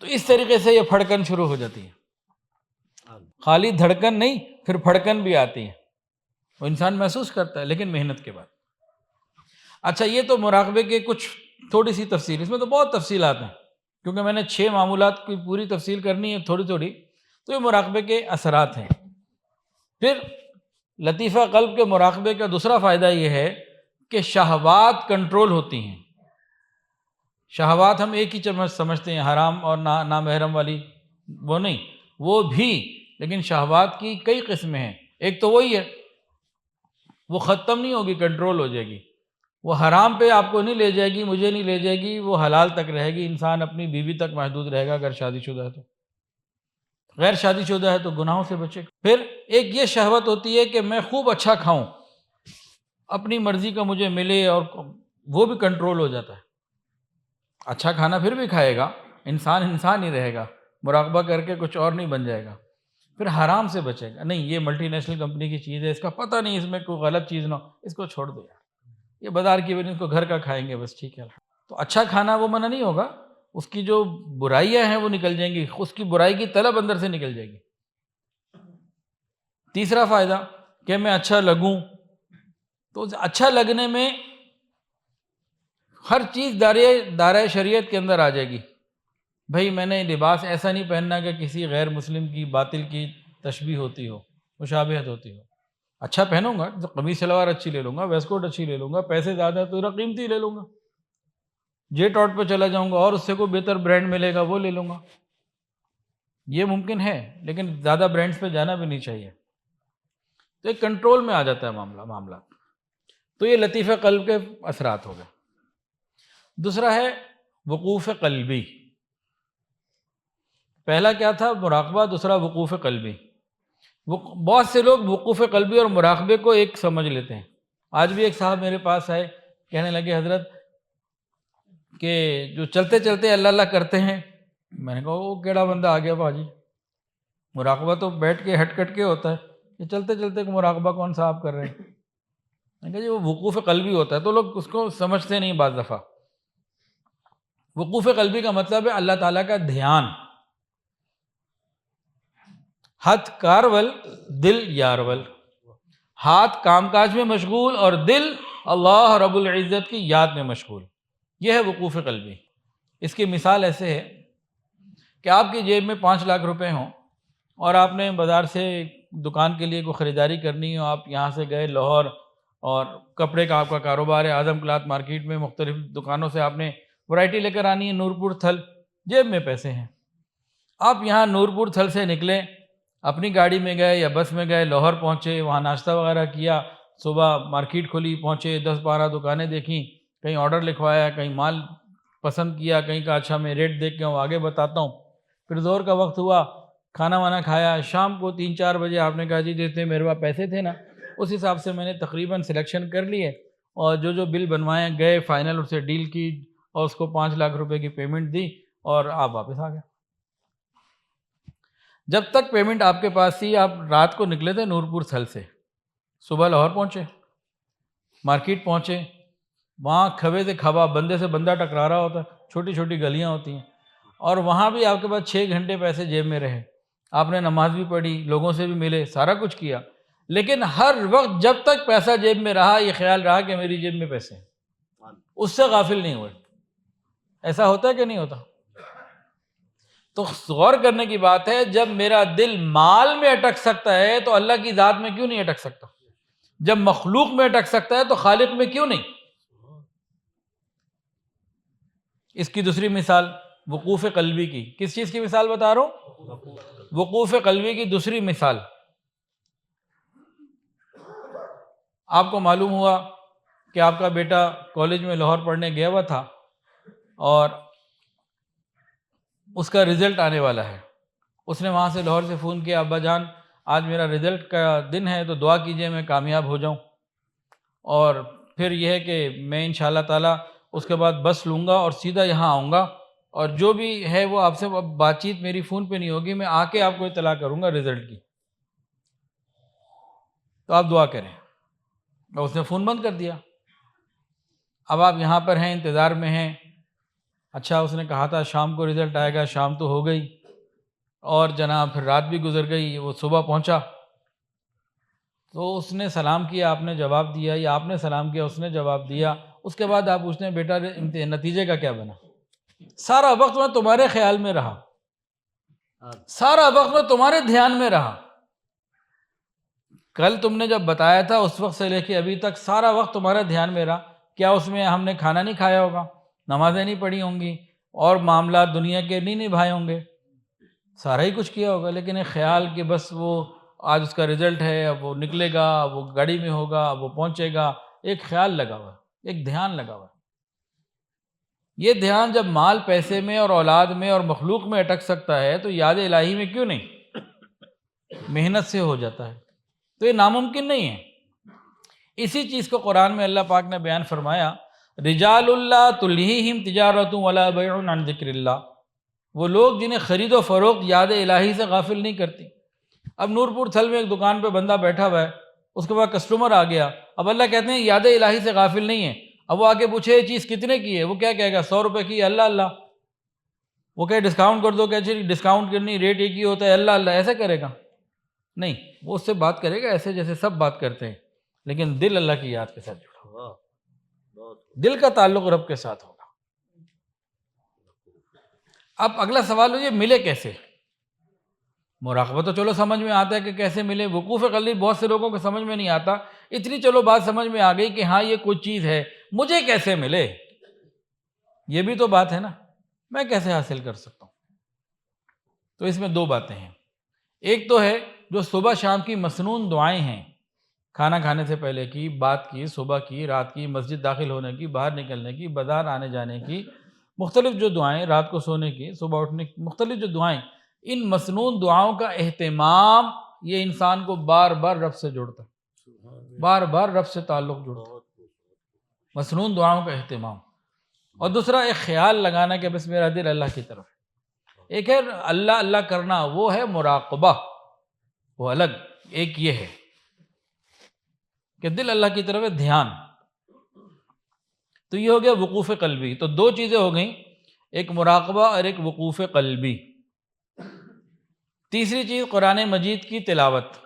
تو اس طریقے سے یہ پھڑکن شروع ہو جاتی ہے. خالی دھڑکن نہیں، پھر پھڑکن بھی آتی ہے، وہ انسان محسوس کرتا ہے لیکن محنت کے بعد. اچھا، یہ تو مراقبے کے کچھ تھوڑی سی تفصیل، اس میں تو بہت تفصیلات ہیں کیونکہ میں نے 6 معمولات کی پوری تفصیل کرنی ہے تھوڑی تھوڑی، تو یہ مراقبے کے اثرات ہیں. پھر لطیفہ قلب کے مراقبے کا دوسرا فائدہ یہ ہے کہ شہوات کنٹرول ہوتی ہیں. شہوات ہم ایک ہی سمجھتے ہیں، حرام اور نامحرم والی، وہ نہیں، وہ بھی، لیکن شہوات کی کئی قسمیں ہیں. ایک تو وہی ہے، وہ ختم نہیں ہوگی، کنٹرول ہو جائے گی. وہ حرام پہ آپ کو نہیں لے جائے گی، مجھے نہیں لے جائے گی، وہ حلال تک رہے گی. انسان اپنی بیوی تک محدود رہے گا اگر شادی شدہ ہے تو، غیر شادی شدہ ہے تو گناہوں سے بچے گا. پھر ایک یہ شہوت ہوتی ہے کہ میں خوب اچھا کھاؤں، اپنی مرضی کا مجھے ملے، اور وہ بھی کنٹرول ہو جاتا ہے. اچھا کھانا پھر بھی کھائے گا، انسان ہی رہے گا، مراقبہ کر کے کچھ اور نہیں بن جائے گا. پھر حرام سے بچے گا، نہیں یہ ملٹی نیشنل کمپنی کی چیز ہے، اس کا پتہ نہیں اس میں کوئی غلط چیز نہ ہو، اس کو چھوڑ دو یار، یہ بازار کی بنی، اس کو گھر کا کھائیں گے بس، ٹھیک ہے. تو اچھا کھانا وہ منع نہیں ہوگا، اس کی جو برائیاں ہیں وہ نکل جائیں گی، اس کی برائی کی طلب اندر سے نکل جائے گی. تیسرا فائدہ کہ میں اچھا لگوں، تو اچھا لگنے میں ہر چیز دائرۂ شریعت کے اندر آ جائے گی. بھائی میں نے لباس ایسا نہیں پہننا کہ کسی غیر مسلم کی باطل کی تشبیہ ہوتی ہو، مشابہت ہوتی ہو. اچھا پہنوں گا، قمیص شلوار اچھی لے لوں گا، ویسٹ کوٹ اچھی لے لوں گا، پیسے زیادہ تو قیمتی لے لوں گا، جیٹ آٹ پہ چلا جاؤں گا اور اس سے کوئی بہتر برانڈ ملے گا وہ لے لوں گا. یہ ممکن ہے، لیکن زیادہ برانڈز پہ جانا بھی نہیں چاہیے. تو ایک کنٹرول میں آ جاتا ہے معاملہ. تو یہ لطیفہ قلب کے اثرات ہو گئے. دوسرا ہے وقوف قلبی. پہلا کیا تھا؟ مراقبہ. دوسرا وقوف قلبی. بہت سے لوگ وقوف قلبی اور مراقبے کو ایک سمجھ لیتے ہیں. آج بھی ایک صاحب میرے پاس آئے، کہنے لگے حضرت کہ جو چلتے چلتے اللہ اللہ کرتے ہیں. میں نے کہا وہ کیڑا بندہ آ گیا باجی، مراقبہ تو بیٹھ کے ہٹ کٹ کے ہوتا ہے، یہ چلتے چلتے مراقبہ کون سا آپ کر رہے ہیں؟ میں نے کہا جی وہ وقوف قلبی ہوتا ہے. تو لوگ اس کو سمجھتے نہیں بعض دفعہ. وقوف قلبی کا مطلب ہے اللہ تعالیٰ کا دھیان. ہاتھ کارول دل یارول، ہاتھ کام کاج میں مشغول اور دل اللہ رب العزت کی یاد میں مشغول. یہ ہے وقوف قلبی. اس کی مثال ایسے ہے کہ آپ کی جیب میں 5 لاکھ روپے ہوں اور آپ نے بازار سے دکان کے لیے کوئی خریداری کرنی ہو. آپ یہاں سے گئے لاہور، اور کپڑے کا آپ کا کاروبار ہے، اعظم کلاتھ مارکیٹ میں مختلف دکانوں سے آپ نے ورائٹی لے کر آنی ہے. نورپور تھل، جیب میں پیسے ہیں. آپ یہاں نورپور تھل سے نکلے، اپنی گاڑی میں گئے یا بس میں گئے، لاہور پہنچے، وہاں ناشتہ وغیرہ کیا، صبح مارکیٹ کھلی، پہنچے، 10-12 دکانیں دیکھیں، کہیں آرڈر لکھوایا، کہیں مال پسند کیا، کہیں کا اچھا میں ریٹ دیکھ کے آگے بتاتا ہوں. پھر ظہر کا وقت ہوا، کھانا وانا کھایا. شام کو 3-4 بجے آپ نے کہا جی جتنے میرے پاس پیسے تھے نا اس حساب سے میں نے تقریباً سلیکشن کر لیے، اور جو بل بنوائے گئے فائنل اسے ڈیل کی، اور اس کو 5 لاکھ روپے کی پیمنٹ دی، اور آپ واپس آ گئے. جب تک پیمنٹ آپ کے پاس تھی، آپ رات کو نکلے تھے نورپور تھل سے، صبح لاہور پہنچے، مارکیٹ پہنچے، وہاں کھوے سے کھوا، بندے سے بندہ ٹکرا رہا ہوتا ہے، چھوٹی چھوٹی گلیاں ہوتی ہیں، اور وہاں بھی آپ کے پاس 6 گھنٹے پیسے جیب میں رہے. آپ نے نماز بھی پڑھی، لوگوں سے بھی ملے، سارا کچھ کیا، لیکن ہر وقت جب تک پیسہ جیب میں رہا یہ خیال رہا کہ میری جیب میں پیسے ہیں، اس سے غافل نہیں ہوئے. ایسا ہوتا ہے کہ نہیں ہوتا؟ تو غور کرنے کی بات ہے، جب میرا دل مال میں اٹک سکتا ہے تو اللہ کی ذات میں کیوں نہیں اٹک سکتا؟ جب مخلوق میں اٹک سکتا ہے تو خالق میں کیوں نہیں؟ اس کی دوسری مثال وقوف قلبی کی. کس چیز کی مثال بتا رہا ہوں؟ وقوف قلبی کی دوسری مثال. آپ کو معلوم ہوا کہ آپ کا بیٹا کالج میں لاہور پڑھنے گیا ہوا تھا اور اس کا رزلٹ آنے والا ہے. اس نے وہاں سے لاہور سے فون کیا، ابا جان آج میرا رزلٹ کا دن ہے تو دعا کیجئے میں کامیاب ہو جاؤں، اور پھر یہ ہے کہ میں انشاءاللہ تعالیٰ اس کے بعد بس لوں گا اور سیدھا یہاں آؤں گا، اور جو بھی ہے وہ آپ سے بات چیت میری فون پہ نہیں ہوگی، میں آ کے آپ کو اطلاع کروں گا رزلٹ کی، تو آپ دعا کریں. اور اس نے فون بند کر دیا. اب آپ یہاں پر ہیں، انتظار میں ہیں، اچھا اس نے کہا تھا شام کو رزلٹ آئے گا، شام تو ہو گئی اور جناب پھر رات بھی گزر گئی، وہ صبح پہنچا تو اس نے سلام کیا، آپ نے جواب دیا، یا آپ نے سلام کیا اس نے جواب دیا، اس کے بعد آپ پوچھتے ہیں بیٹا نتیجے کا کیا بنا؟ سارا وقت میں تمہارے خیال میں رہا، سارا وقت میں تمہارے دھیان میں رہا، کل تم نے جب بتایا تھا اس وقت سے لے کے ابھی تک سارا وقت تمہارے دھیان میں رہا، کیا اس میں ہم نے کھانا نہیں کھایا ہوگا، نمازیں نہیں پڑھی ہوں گی اور معاملات دنیا کے نہیں نبھائے ہوں گے، سارا ہی کچھ کیا ہوگا، لیکن ایک خیال کہ بس وہ آج اس کا رزلٹ ہے، اب وہ نکلے گا، اب وہ گاڑی میں ہوگا، اب وہ پہنچے گا، ایک خیال لگا ہوا ہے، ایک دھیان لگا ہوا ہے۔ یہ دھیان جب مال پیسے میں اور اولاد میں اور مخلوق میں اٹک سکتا ہے تو یاد الہی میں کیوں نہیں؟ محنت سے ہو جاتا ہے، تو یہ ناممکن نہیں ہے۔ اسی چیز کو قرآن میں اللہ پاک نے بیان فرمایا، رجال اللہ تلہیہم تجارت ولا بیع عن ذکر اللہ، وہ لوگ جنہیں خرید و فروخت یاد الہی سے غافل نہیں کرتی۔ اب نور پور تھل میں ایک دکان پہ بندہ بیٹھا ہوا ہے، اس کے بعد کسٹمر آ گیا، اب اللہ کہتے ہیں یاد الہی سے غافل نہیں ہے، اب وہ آگے پوچھے یہ چیز کتنے کی ہے، وہ کیا کہے گا 100 روپے کی ہے، اللہ اللہ، وہ کہے ڈسکاؤنٹ کر دو، کہ جی ڈسکاؤنٹ کرنی، ریٹ ایک ہی ہوتا ہے، اللہ اللہ، ایسا کرے گا؟ نہیں، وہ اس سے بات کرے گا ایسے جیسے سب بات کرتے ہیں، لیکن دل اللہ کی یاد کے ساتھ جڑا ہوگا، دل کا تعلق رب کے ساتھ ہوگا۔ اب اگلا سوال ہو یہ ملے کیسے؟ مراقبہ تو چلو سمجھ میں آتا ہے کہ کیسے ملے، وقوف قلبی بہت سے لوگوں کو سمجھ میں نہیں آتا، اتنی چلو بات سمجھ میں آ گئی کہ ہاں یہ کوئی چیز ہے، مجھے کیسے ملے؟ یہ بھی تو بات ہے نا، میں کیسے حاصل کر سکتا ہوں؟ تو اس میں دو باتیں ہیں، ایک تو ہے جو صبح شام کی مسنون دعائیں ہیں، کھانا کھانے سے پہلے کی، بات کی، صبح کی، رات کی، مسجد داخل ہونے کی، باہر نکلنے کی، بازار آنے جانے کی، مختلف جو دعائیں، رات کو سونے کی، صبح اٹھنے کی، مختلف جو دعائیں، ان مسنون دعاؤں کا اہتمام یہ انسان کو بار بار رب سے جوڑتا ہے، بار بار رب سے تعلق جوڑتا ہے، مسنون دعاؤں کا اہتمام۔ اور دوسرا ایک خیال لگانا کہ بس میرا دل اللہ کی طرف ہے، ایک ہے اللہ اللہ کرنا، وہ ہے مراقبہ، وہ الگ، ایک یہ ہے کہ دل اللہ کی طرف ہے، دھیان۔ تو یہ ہو گیا وقوف قلبی، تو دو چیزیں ہو گئیں، ایک مراقبہ اور ایک وقوف قلبی۔ تیسری چیز قرآن مجید کی تلاوت،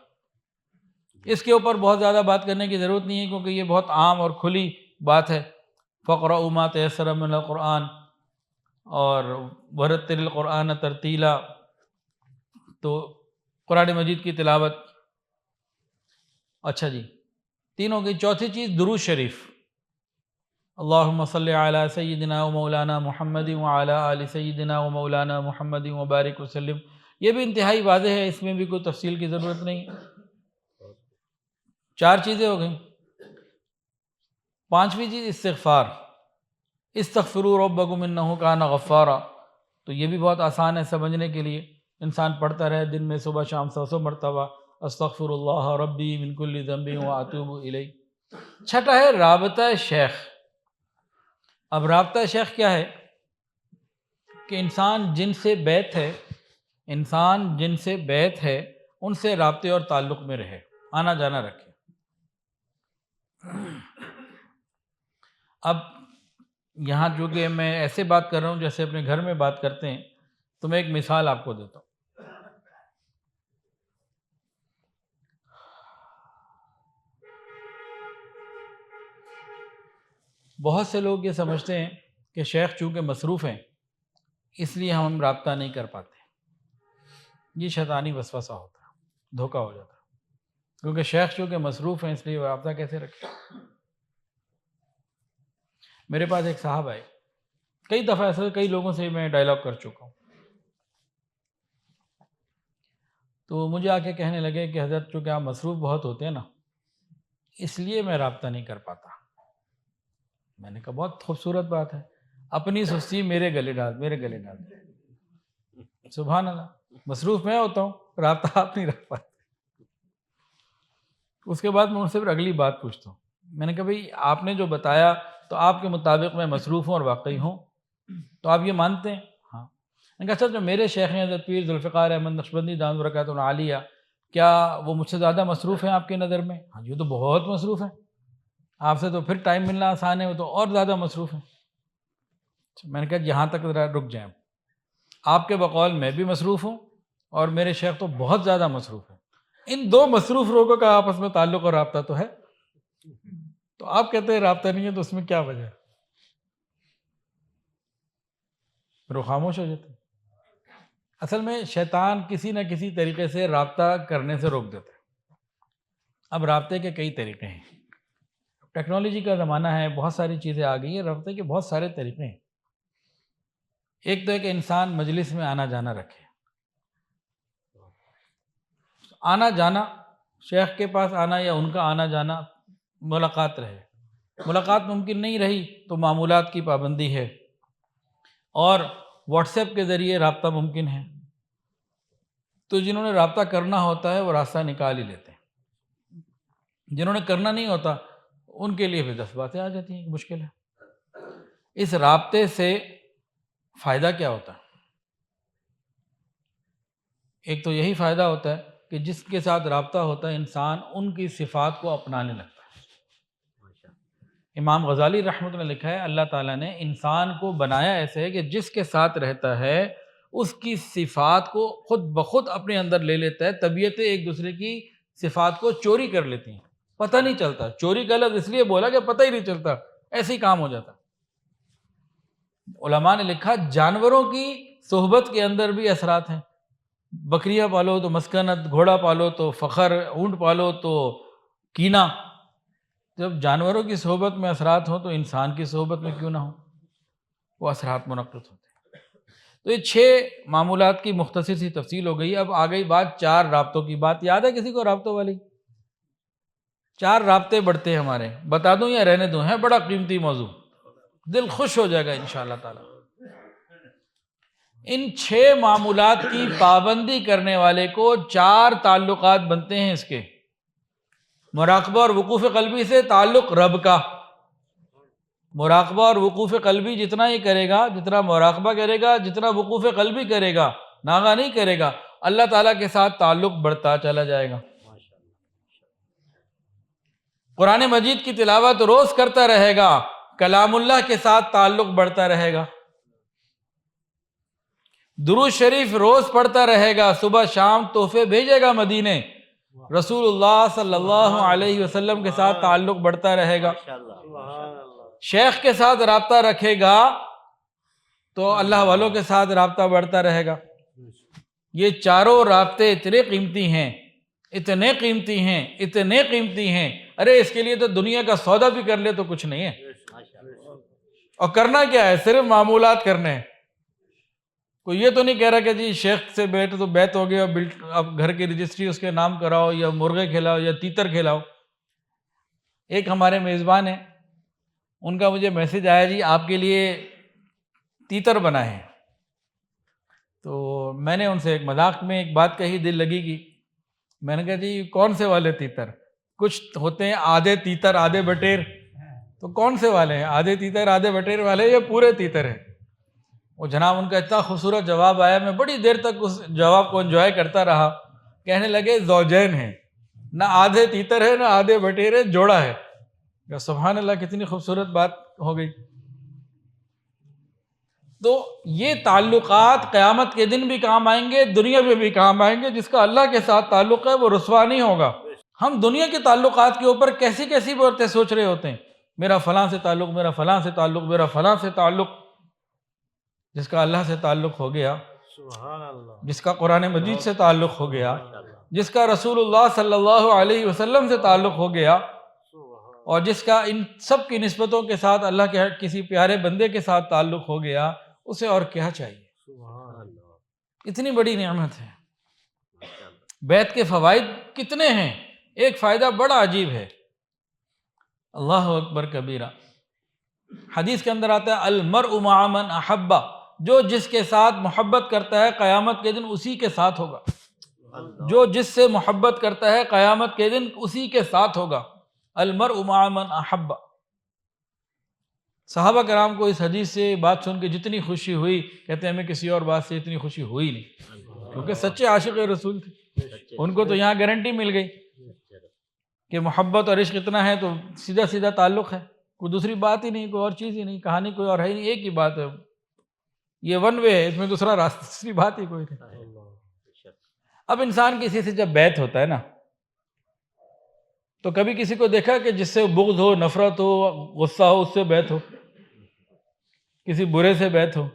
اس کے اوپر بہت زیادہ بات کرنے کی ضرورت نہیں ہے کیونکہ یہ بہت عام اور کھلی بات ہے، فَقْرَؤُوا مَا تَيَسَّرَ مِنَ الْقُرْآنِ، اور وَرَتِّلِ الْقُرْآنَ تَرْتِيلًا، تو قرآن مجید کی تلاوت۔ اچھا جی، تین ہو گئی، چوتھی چیز درود شریف، اللہم صلی علی سیدنا و مولانا محمد وعلی آل سیدنا و مولانا محمد وبارک وسلم، یہ بھی انتہائی واضح ہے، اس میں بھی کوئی تفصیل کی ضرورت نہیں۔ چار چیزیں ہو گئیں۔ پانچویں چیز استغفار، استغفروا ربکم انہ کان غفارا، تو یہ بھی بہت آسان ہے سمجھنے کے لیے، انسان پڑھتا رہے دن میں صبح شام 100 مرتبہ، استغفر اللہ ربی من کل ذنب واتوب الیہ۔ چھٹا ہے رابطہ شیخ۔ اب رابطہ شیخ کیا ہے؟ کہ انسان جن سے بیت ہے، انسان جن سے بیت ہے ان سے رابطے اور تعلق میں رہے، آنا جانا رکھے۔ اب یہاں چونکہ میں ایسے بات کر رہا ہوں جیسے اپنے گھر میں بات کرتے ہیں، تو میں ایک مثال آپ کو دیتا ہوں۔ بہت سے لوگ یہ سمجھتے ہیں کہ شیخ چونکہ مصروف ہیں اس لیے ہم رابطہ نہیں کر پاتے، یہ شیطانی وسوسہ ہوتا ہے، دھوکہ ہو جاتا ہے، کیونکہ شیخ چونکہ مصروف ہیں اس لیے رابطہ کیسے رکھیں۔ میرے پاس ایک صاحب آئے، کئی دفعہ ایسے کئی لوگوں سے میں ڈائلاگ کر چکا ہوں، تو مجھے آ کے کہنے لگے کہ حضرت چونکہ آپ مصروف بہت ہوتے ہیں نا اس لیے میں رابطہ نہیں کر پاتا۔ میں نے کہا بہت خوبصورت بات ہے، اپنی سستی میرے گلے ڈال، میرے گلے ڈال۔ سبحان اللہ، مصروف میں ہوتا ہوں، رابطہ آپ نہیں رکھ پاتے۔ اس کے بعد میں ان سے پھر اگلی بات پوچھتا ہوں، میں نے کہا بھئی آپ نے جو بتایا تو آپ کے مطابق میں مصروف ہوں اور واقعی ہوں، تو آپ یہ مانتے ہیں؟ ہاں۔ میں نے کہا اچھا جو میرے شیخ ہیں حضرت پیر ذوالفقار احمد نقشبندی دامت برکاتہ العالیہ، کیا وہ مجھ سے زیادہ مصروف ہیں آپ کی نظر میں؟ ہاں یہ تو بہت مصروف ہیں۔ آپ سے تو پھر ٹائم ملنا آسان ہے، وہ تو اور زیادہ مصروف ہیں۔ میں نے کہا یہاں تک ذرا رک جائیں، آپ کے بقول میں بھی مصروف ہوں اور میرے شیخ تو بہت زیادہ مصروف ہیں، ان دو مصروف لوگوں کا آپس میں تعلق اور رابطہ تو ہے، تو آپ کہتے ہیں رابطہ نہیں ہے، تو اس میں کیا وجہ ہے؟ پھر وہ خاموش ہو جاتے ہیں۔ اصل میں شیطان کسی نہ کسی طریقے سے رابطہ کرنے سے روک دیتا ہے۔ اب رابطے کے کئی طریقے ہیں، ٹیکنالوجی کا زمانہ ہے، بہت ساری چیزیں آ گئی ہیں، رابطے کے بہت سارے طریقے ہیں۔ ایک تو ہے کہ انسان مجلس میں آنا جانا رکھے، آنا جانا، شیخ کے پاس آنا یا ان کا آنا جانا، ملاقات رہے۔ ملاقات ممکن نہیں رہی تو معمولات کی پابندی ہے، اور واٹس ایپ کے ذریعے رابطہ ممکن ہے، تو جنہوں نے رابطہ کرنا ہوتا ہے وہ راستہ نکال ہی لیتے ہیں، جنہوں نے کرنا نہیں ہوتا ان کے لیے پھر 10 باتیں آ جاتی ہیں، مشکل ہے۔ اس رابطے سے فائدہ کیا ہوتا ہے؟ ایک تو یہی فائدہ ہوتا ہے کہ جس کے ساتھ رابطہ ہوتا ہے انسان ان کی صفات کو اپنانے لگتا ہے۔ امام غزالی رحمۃ اللہ نے لکھا ہے اللہ تعالیٰ نے انسان کو بنایا ایسے ہے کہ جس کے ساتھ رہتا ہے اس کی صفات کو خود بخود اپنے اندر لے لیتا ہے، طبیعتیں ایک دوسرے کی صفات کو چوری کر لیتی ہیں، پتہ نہیں چلتا۔ چوری کا لفظ اس لیے بولا کہ پتہ ہی نہیں چلتا، ایسے ہی کام ہو جاتا۔ علماء نے لکھا جانوروں کی صحبت کے اندر بھی اثرات ہیں، بکریاں پالو تو مسکنت، گھوڑا پالو تو فخر، اونٹ پالو تو کینہ۔ جب جانوروں کی صحبت میں اثرات ہوں تو انسان کی صحبت میں کیوں نہ ہو، وہ اثرات منعقد ہوتے ہیں۔ تو یہ 6 معمولات کی مختصر سی تفصیل ہو گئی۔ اب آ گئی بات 4 رابطوں کی۔ بات یاد ہے کسی کو رابطوں والی؟ 4 رابطے بڑھتے ہیں ہمارے، بتا دوں یا رہنے دوں؟ ہے بڑا قیمتی موضوع، دل خوش ہو جائے گا انشاءاللہ تعالی۔ ان 6 معمولات کی پابندی کرنے والے کو 4 تعلقات بنتے ہیں اس کے۔ مراقبہ اور وقوف قلبی سے تعلق رب کا، مراقبہ اور وقوف قلبی جتنا ہی کرے گا، جتنا مراقبہ کرے گا، جتنا وقوف قلبی کرے گا، ناغہ نہیں کرے گا، اللہ تعالیٰ کے ساتھ تعلق بڑھتا چلا جائے گا۔ قرآن مجید کی تلاوت روز کرتا رہے گا، کلام اللہ کے ساتھ تعلق بڑھتا رہے گا۔ درود شریف روز پڑھتا رہے گا، صبح شام تحفے بھیجے گا مدینے، رسول اللہ صلی اللہ علیہ وسلم کے ساتھ تعلق بڑھتا رہے گا۔ شیخ کے ساتھ رابطہ رکھے گا تو اللہ والوں کے ساتھ رابطہ بڑھتا رہے گا۔ یہ چاروں رابطے اتنے قیمتی ہیں، اتنے قیمتی ہیں، اتنے قیمتی ہیں، ارے اس کے لیے تو دنیا کا سودا بھی کر لے تو کچھ نہیں ہے۔ اور کرنا کیا ہے؟ صرف معمولات کرنے ہیں۔ کوئی یہ تو نہیں کہہ رہا کہ جی شیخ سے بیٹھ تو بیت ہو گیا، اب گھر کی رجسٹری اس کے نام کراؤ یا مرغے کھلاؤ یا تیتر کھلاؤ۔ ایک ہمارے میزبان ہیں، ان کا مجھے میسج آیا جی آپ کے لیے تیتر بنائے ہیں، تو میں نے ان سے ایک مذاق میں ایک بات کہی، دل لگی کی، میں نے کہا جی کون سے والے تیتر؟ کچھ ہوتے ہیں آدھے تیتر آدھے بٹیر، تو کون سے والے ہیں؟ آدھے تیتر آدھے بٹیر والے یا پورے تیتر ہیں؟ وہ جناب ان کا اتنا خوبصورت جواب آیا، میں بڑی دیر تک اس جواب کو انجوائے کرتا رہا۔ کہنے لگے زوجین ہیں، نہ آدھے تیتر ہے نہ آدھے بٹیر ہے، جوڑا ہے۔ یا سبحان اللہ، کتنی خوبصورت بات ہو گئی۔ تو یہ تعلقات قیامت کے دن بھی کام آئیں گے، دنیا میں بھی کام آئیں گے۔ جس کا اللہ کے ساتھ تعلق ہے وہ رسوا نہیں ہوگا۔ ہم دنیا کے تعلقات کے اوپر کیسی کیسی باتیں سوچ رہے ہوتے ہیں، میرا فلاں سے تعلق، میرا فلاں سے تعلق، میرا فلاں سے تعلق۔ جس کا اللہ سے تعلق ہو گیا، جس کا قرآن مجید سے تعلق ہو گیا، جس کا رسول اللہ صلی اللہ علیہ وسلم سے تعلق ہو گیا، اور جس کا ان سب کی نسبتوں کے ساتھ اللہ کے کسی پیارے بندے کے ساتھ تعلق ہو گیا، اسے اور کیا چاہیے؟ اتنی بڑی نعمت ہے۔ بیت کے فوائد کتنے ہیں، ایک فائدہ بڑا عجیب ہے، اللہ اکبر کبیرہ۔ حدیث کے اندر آتا ہے المرء مع من احب، جو جس کے ساتھ محبت کرتا ہے قیامت کے دن اسی کے ساتھ ہوگا۔ جو جس سے محبت کرتا ہے قیامت کے دن اسی کے ساتھ ہوگا۔ المرء مع من احب۔ صحابہ کرام کو اس حدیث سے بات سن کے جتنی خوشی ہوئی، کہتے ہیں ہمیں کسی اور بات سے اتنی خوشی ہوئی نہیں، کیونکہ سچے عاشق رسول تھے، ان کو تو یہاں گارنٹی مل گئی۔ کہ محبت اور عشق اتنا ہے تو سیدھا سیدھا تعلق ہے، کوئی دوسری بات ہی نہیں، کوئی اور چیز ہی نہیں، کہانی کوئی اور ہے ہی نہیں، ایک ہی بات ہے، یہ ون وے ہے، اس میں دوسرا راستہ، دوسری بات ہی کوئی نہیں۔ اب انسان کسی سے جب بیعت ہوتا ہے نا، تو کبھی کسی کو دیکھا کہ جس سے بغض ہو، نفرت ہو، غصہ ہو، اس سے بیعت ہو، کسی برے سے بیعت ہو؟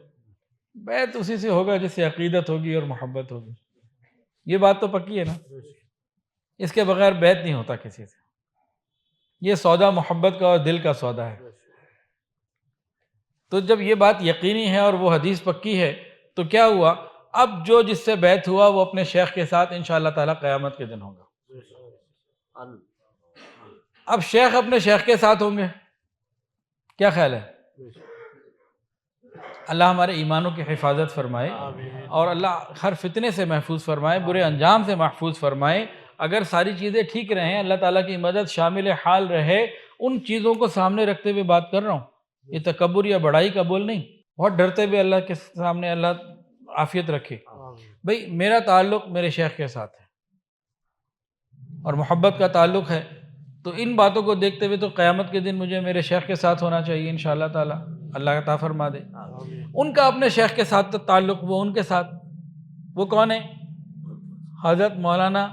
بیعت اسی سے ہوگا جس سے عقیدت ہوگی اور محبت ہوگی، یہ بات تو پکی ہے نا، اس کے بغیر بیعت نہیں ہوتا کسی سے، یہ سودا محبت کا اور دل کا سودا ہے۔ تو جب یہ بات یقینی ہے اور وہ حدیث پکی ہے تو کیا ہوا؟ اب جو جس سے بیعت ہوا وہ اپنے شیخ کے ساتھ انشاءاللہ تعالیٰ قیامت کے دن ہوگا۔ اب شیخ اپنے شیخ کے ساتھ ہوں گے، کیا خیال ہے؟ اللہ ہمارے ایمانوں کی حفاظت فرمائے اور اللہ ہر فتنے سے محفوظ فرمائے، برے انجام سے محفوظ فرمائے۔ اگر ساری چیزیں ٹھیک رہیں، اللہ تعالیٰ کی مدد شامل حال رہے، ان چیزوں کو سامنے رکھتے ہوئے بات کر رہا ہوں، یہ تکبر یا بڑائی کا بول نہیں، بہت ڈرتے ہوئے اللہ کے سامنے، اللہ عافیت رکھے۔ بھئی میرا تعلق میرے شیخ کے ساتھ ہے اور محبت کا تعلق ہے، تو ان باتوں کو دیکھتے ہوئے تو قیامت کے دن مجھے میرے شیخ کے ساتھ ہونا چاہیے انشاءاللہ تعالی، اللہ عطا فرما دے۔ ان کا اپنے شیخ کے ساتھ تعلق، وہ ان کے ساتھ، وہ کون ہے؟ حضرت مولانا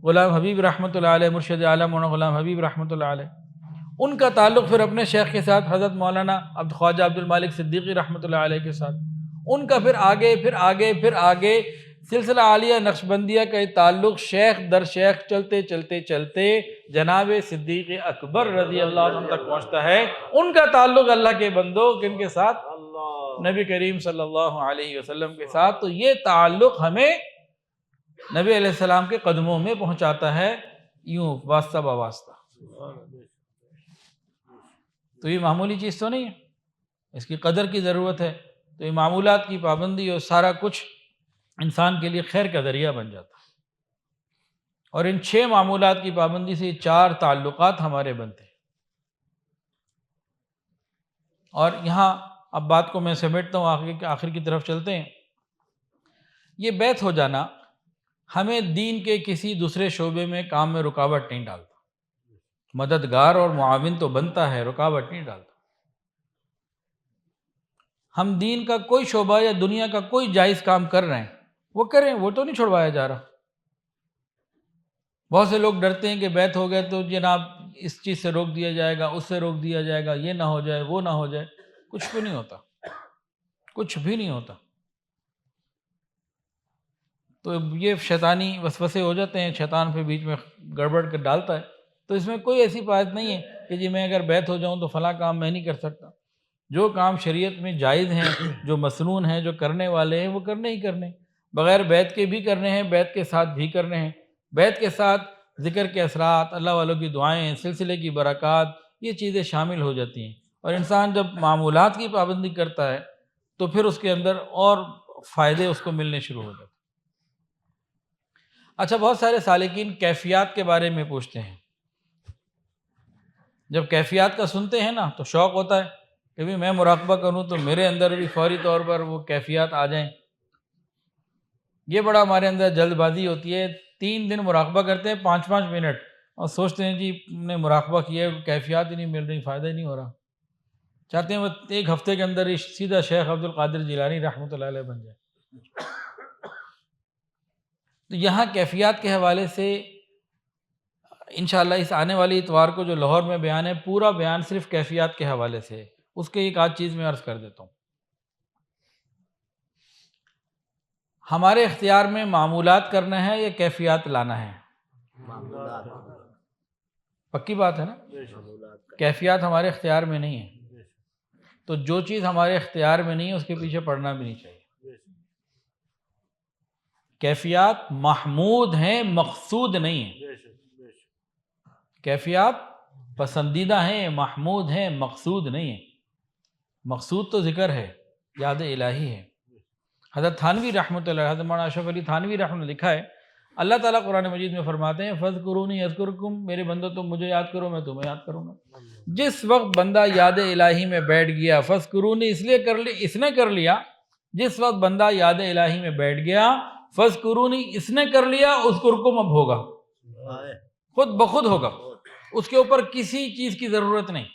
غلام حبیب رحمۃ اللہ علیہ، مرشد اعلیٰ مولانا غلام حبیب رحمۃ اللہ علیہ۔ ان کا تعلق پھر اپنے شیخ کے ساتھ حضرت مولانا خواجہ عبد المالک صدیقی رحمۃ اللہ علیہ کے ساتھ، ان کا پھر آگے پھر آگے پھر آگے سلسلہ عالیہ نقشبندیہ کا یہ تعلق شیخ در شیخ چلتے چلتے چلتے جناب صدیق اکبر رضی اللہ عنہ تک پہنچتا ہے۔ ان کا تعلق اللہ کے بندوں کن کے ساتھ؟ نبی کریم صلی اللہ علیہ وسلم کے ساتھ۔ تو یہ تعلق ہمیں نبی علیہ السلام کے قدموں میں پہنچاتا ہے، یوں واسطہ بواسطہ۔ تو یہ معمولی چیز تو نہیں ہے، اس کی قدر کی ضرورت ہے۔ تو یہ معمولات کی پابندی اور سارا کچھ انسان کے لیے خیر کا ذریعہ بن جاتا ہے، اور ان 6 معمولات کی پابندی سے 4 تعلقات ہمارے بنتے ہیں۔ اور یہاں اب بات کو میں سمیٹتا ہوں، آخر کی طرف چلتے ہیں۔ یہ بیعت ہو جانا ہمیں دین کے کسی دوسرے شعبے میں کام میں رکاوٹ نہیں ڈالتا، مددگار اور معاون تو بنتا ہے، رکاوٹ نہیں ڈالتا۔ ہم دین کا کوئی شعبہ یا دنیا کا کوئی جائز کام کر رہے ہیں، وہ کریں، وہ تو نہیں چھڑوایا جا رہا۔ بہت سے لوگ ڈرتے ہیں کہ بیعت ہو گئے تو جناب اس چیز سے روک دیا جائے گا، اس سے روک دیا جائے گا، یہ نہ ہو جائے، وہ نہ ہو جائے۔ کچھ بھی نہیں ہوتا، کچھ بھی نہیں ہوتا۔ تو یہ شیطانی وسوسے ہو جاتے ہیں، شیطان پھر بیچ میں گڑبڑ کر ڈالتا ہے۔ تو اس میں کوئی ایسی بات نہیں ہے کہ جی میں اگر بیعت ہو جاؤں تو فلاں کام میں نہیں کر سکتا۔ جو کام شریعت میں جائز ہیں، جو مسنون ہیں، جو کرنے والے ہیں، وہ کرنے ہی کرنے، بغیر بیعت کے بھی کرنے ہیں، بیعت کے ساتھ بھی کرنے ہیں۔ بیعت کے ساتھ ذکر کے اثرات، اللہ والوں کی دعائیں، سلسلے کی برکات، یہ چیزیں شامل ہو جاتی ہیں۔ اور انسان جب معمولات کی پابندی کرتا ہے تو پھر اس کے اندر اور فائدے اس کو ملنے شروع ہو جاتے ہیں۔ اچھا، بہت سارے سالکین کیفیات کے بارے میں پوچھتے ہیں۔ جب کیفیات کا سنتے ہیں نا تو شوق ہوتا ہے کہ بھی میں مراقبہ کروں تو میرے اندر بھی فوری طور پر وہ کیفیات آ جائیں۔ یہ بڑا ہمارے اندر جلد بازی ہوتی ہے، 3 دن مراقبہ کرتے ہیں 5-5 منٹ، اور سوچتے ہیں جی نے مراقبہ کیا ہے، کیفیات ہی نہیں مل رہی، فائدہ ہی نہیں ہو رہا۔ چاہتے ہیں وہ 1 ہفتے کے اندر ہی سیدھا شیخ عبد القادر جیلانی رحمۃ اللہ علیہ بن جائے۔ تو یہاں کیفیات کے حوالے سے انشاءاللہ اس آنے والی اتوار کو جو لاہور میں بیان ہے، پورا بیان صرف کیفیات کے حوالے سے ہے۔ اس کے ایک آدھ چیز میں عرض کر دیتا ہوں۔ ہمارے اختیار میں معمولات کرنا ہے یا کیفیات لانا ہے؟ معمولات۔ پکی بات ہے نا، کیفیات ہمارے اختیار میں نہیں ہے۔ تو جو چیز ہمارے اختیار میں نہیں ہے اس کے پیچھے پڑنا بھی نہیں چاہیے۔ کیفیات محمود ہیں، مقصود نہیں ہیں۔ کیفیات پسندیدہ ہیں، محمود ہیں، مقصود نہیں ہیں۔ مقصود تو ذکر ہے، یاد الہی ہے۔ حضرت تھانوی رحمۃ اللہ، حضرت مولانا اشرف علی تھانوی رحمۃ اللہ لکھا ہے، اللہ تعالیٰ قرآن مجید میں فرماتے ہیں فَاذْكُرُونِي أَذْكُرْكُمْ، میرے بندو تم مجھے یاد کرو میں تمہیں یاد کروں گا۔ جس وقت بندہ یاد الہی میں بیٹھ گیا، فَاذْكُرُونِي اس نے کر لیا، جس وقت بندہ یاد الہی میں بیٹھ گیا، فَاذْكُرُونِي اس نے کر لیا، اذکرکم اب ہوگا، خود بخود ہوگا۔ اس کے اوپر کسی چیز کی ضرورت نہیں.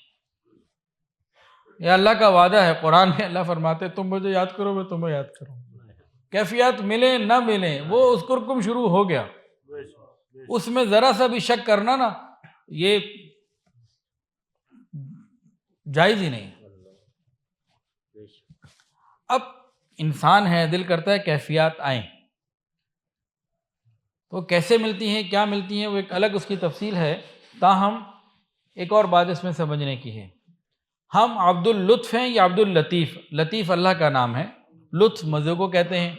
یہ اللہ کا وعدہ ہے. قرآن میں اللہ فرماتے تم مجھے یاد کرو میں تمہیں یاد کروں. کیفیات ملیں نہ ملیں وہ اس کرکم شروع ہو گیا. اس میں ذرا سا بھی شک کرنا نا یہ جائز ہی نہیں. اب انسان ہے دل کرتا ہے کیفیات آئیں تو کیسے ملتی ہیں کیا ملتی ہیں وہ ایک الگ اس کی تفصیل ہے. تاہم ایک اور بات اس میں سمجھنے کی ہے. ہم عبد اللطف ہیں یا عبد اللطیف؟ لطیف اللہ کا نام ہے, لطف مزے کو کہتے ہیں.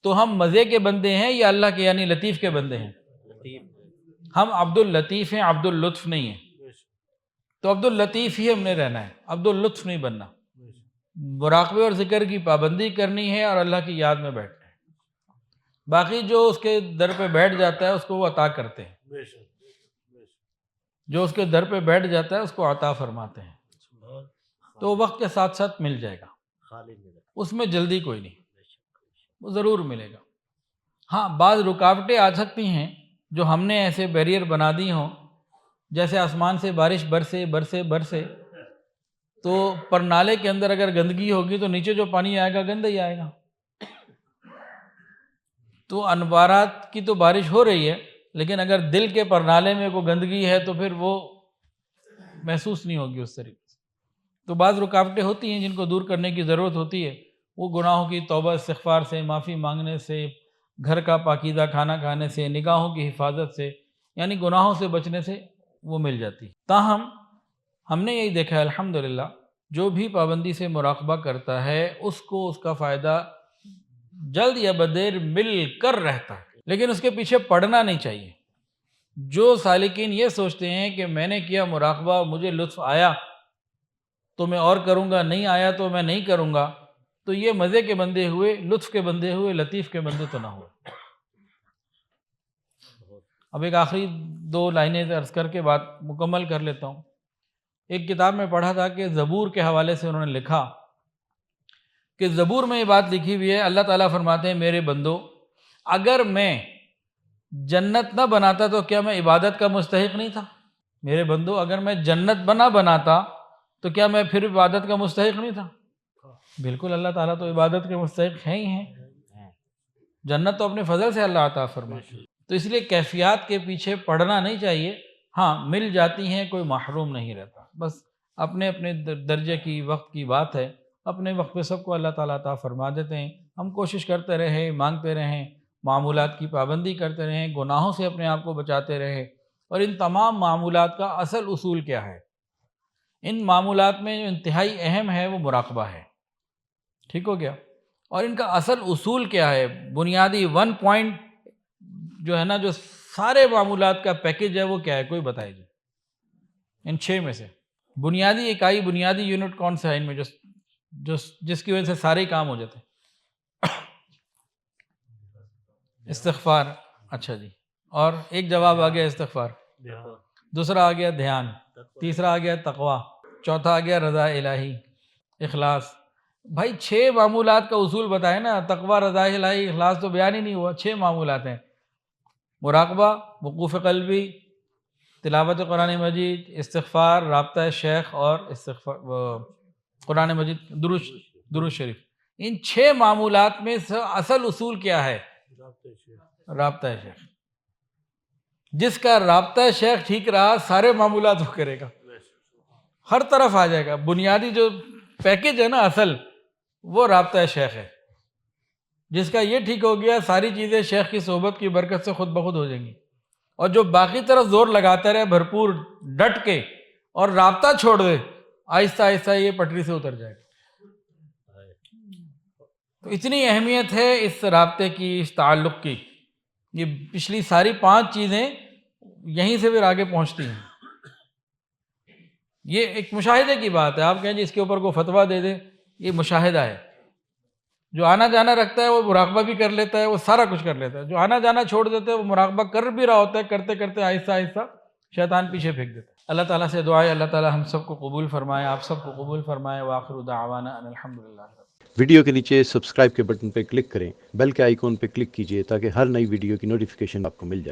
تو ہم مزے کے بندے ہیں یا اللہ کے یعنی لطیف کے بندے ہیں؟ ہم عبد اللطیف ہیں, عبد اللطف نہیں ہیں. تو عبد اللطیف ہی ہم نے رہنا ہے, عبد اللطف نہیں بننا. مراقبے اور ذکر کی پابندی کرنی ہے اور اللہ کی یاد میں بیٹھنا ہے. باقی جو اس کے در پہ بیٹھ جاتا ہے اس کو وہ عطا کرتے ہیں. جو اس کے در پہ بیٹھ جاتا ہے اس کو عطا فرماتے ہیں. تو وقت کے ساتھ ساتھ مل جائے گا, اس میں جلدی کوئی نہیں, وہ ضرور ملے گا. ہاں بعض رکاوٹیں آ سکتی ہیں جو ہم نے ایسے بیریئر بنا دی ہوں, جیسے آسمان سے بارش برسے تو پرنالے کے اندر اگر گندگی ہوگی تو نیچے جو پانی آئے گا گندہ ہی آئے گا. تو انوارات کی تو بارش ہو رہی ہے لیکن اگر دل کے پرنالے میں کوئی گندگی ہے تو پھر وہ محسوس نہیں ہوگی اس طریقے سے. تو بعض رکاوٹیں ہوتی ہیں جن کو دور کرنے کی ضرورت ہوتی ہے. وہ گناہوں کی توبہ استغفار سے, معافی مانگنے سے, گھر کا پاکیزہ کھانا کھانے سے, نگاہوں کی حفاظت سے, یعنی گناہوں سے بچنے سے وہ مل جاتی. تاہم ہم نے یہی دیکھا ہے الحمدللہ جو بھی پابندی سے مراقبہ کرتا ہے اس کو اس کا فائدہ جلد یا بدیر مل کر رہتا ہے. لیکن اس کے پیچھے پڑنا نہیں چاہیے. جو سالکین یہ سوچتے ہیں کہ میں نے کیا مراقبہ, مجھے لطف آیا تو میں اور کروں گا, نہیں آیا تو میں نہیں کروں گا, تو یہ مزے کے بندے ہوئے, لطف کے بندے ہوئے, لطیف کے بندے تو نہ ہوئے. اب ایک آخری 2 لائنیں عرض کر کے بات مکمل کر لیتا ہوں. ایک کتاب میں پڑھا تھا کہ زبور کے حوالے سے انہوں نے لکھا کہ زبور میں یہ بات لکھی ہوئی ہے, اللہ تعالیٰ فرماتے ہیں میرے بندو اگر میں جنت نہ بناتا تو کیا میں عبادت کا مستحق نہیں تھا؟ میرے بندو اگر میں جنت بناتا تو کیا میں پھر عبادت کا مستحق نہیں تھا؟ بالکل, اللہ تعالیٰ تو عبادت کے مستحق ہیں ہی ہیں. جنت تو اپنے فضل سے اللہ عطا فرماتا ہے. تو اس لیے کیفیات کے پیچھے پڑنا نہیں چاہیے. ہاں مل جاتی ہیں, کوئی محروم نہیں رہتا. بس اپنے اپنے درجے کی وقت کی بات ہے, اپنے وقت پہ سب کو اللہ تعالیٰ عطا فرما دیتے ہیں. ہم کوشش کرتے رہیں, مانگتے رہیں, معمولات کی پابندی کرتے رہیں, گناہوں سے اپنے آپ کو بچاتے رہیں. اور ان تمام معمولات کا اصل اصول کیا ہے؟ ان معمولات میں جو انتہائی اہم ہے وہ مراقبہ ہے. ٹھیک ہو گیا؟ اور ان کا اصل اصول کیا ہے؟ بنیادی 1 پوائنٹ جو ہے نا, جو سارے معمولات کا پیکج ہے وہ کیا ہے؟ کوئی بتائے جی. ان 6 میں سے بنیادی اکائی, بنیادی یونٹ کون سا ہے ان میں جو جس کی وجہ سے سارے کام ہو جاتے ہیں؟ استغفار. اچھا جی, اور ایک جواب آ گیا استغفار, دوسرا آ گیا دھیان, تیسرا آ گیا تقویٰ, چوتھا آ گیا رضا الہی, اخلاص. بھائی 6 معمولات کا اصول بتائے نا, تقویٰ, رضا الہی, اخلاص تو بیان ہی نہیں ہوا. 6 معمولات ہیں: مراقبہ, وقوف قلبی, تلاوت قرآن مجید, استغفار, رابطہ شیخ اور قرآن مجید, درود شریف. ان 6 معمولات میں اصل اصول کیا ہے؟ رابطہ شیخ. جس کا رابطہ شیخ ٹھیک رہا سارے معمولات وہ کرے گا, ہر طرف آ جائے گا. بنیادی جو پیکج ہے نا اصل, وہ رابطہ شیخ ہے. جس کا یہ ٹھیک ہو گیا ساری چیزیں شیخ کی صحبت کی برکت سے خود بخود ہو جائیں گی. اور جو باقی طرف زور لگاتا رہے بھرپور ڈٹ کے اور رابطہ چھوڑ دے, آہستہ آہستہ یہ پٹری سے اتر جائے گا. تو اتنی اہمیت ہے اس رابطے کی, اس تعلق کی. یہ پچھلی ساری 5 چیزیں یہیں سے پھر آگے پہنچتی ہیں. یہ ایک مشاہدے کی بات ہے. آپ کہیں جی اس کے اوپر کوئی فتویٰ دے دیں, یہ مشاہدہ ہے. جو آنا جانا رکھتا ہے وہ مراقبہ بھی کر لیتا ہے, وہ سارا کچھ کر لیتا ہے. جو آنا جانا چھوڑ دیتا ہے وہ مراقبہ کر بھی رہا ہوتا ہے, کرتے کرتے آہستہ آہستہ شیطان پیچھے پھینک دیتا ہے. اللہ تعالیٰ سے دعا ہے اللہ تعالیٰ ہم سب کو قبول فرمائے, آپ سب کو قبول فرمائے. وآخر دعوانا ان الحمدللہ. ویڈیو کے نیچے سبسکرائب کے بٹن پہ کلک کریں, بیل کے آئیکن پہ کلک کیجئے تاکہ ہر نئی ویڈیو کی نوٹیفیکیشن آپ کو مل جائے.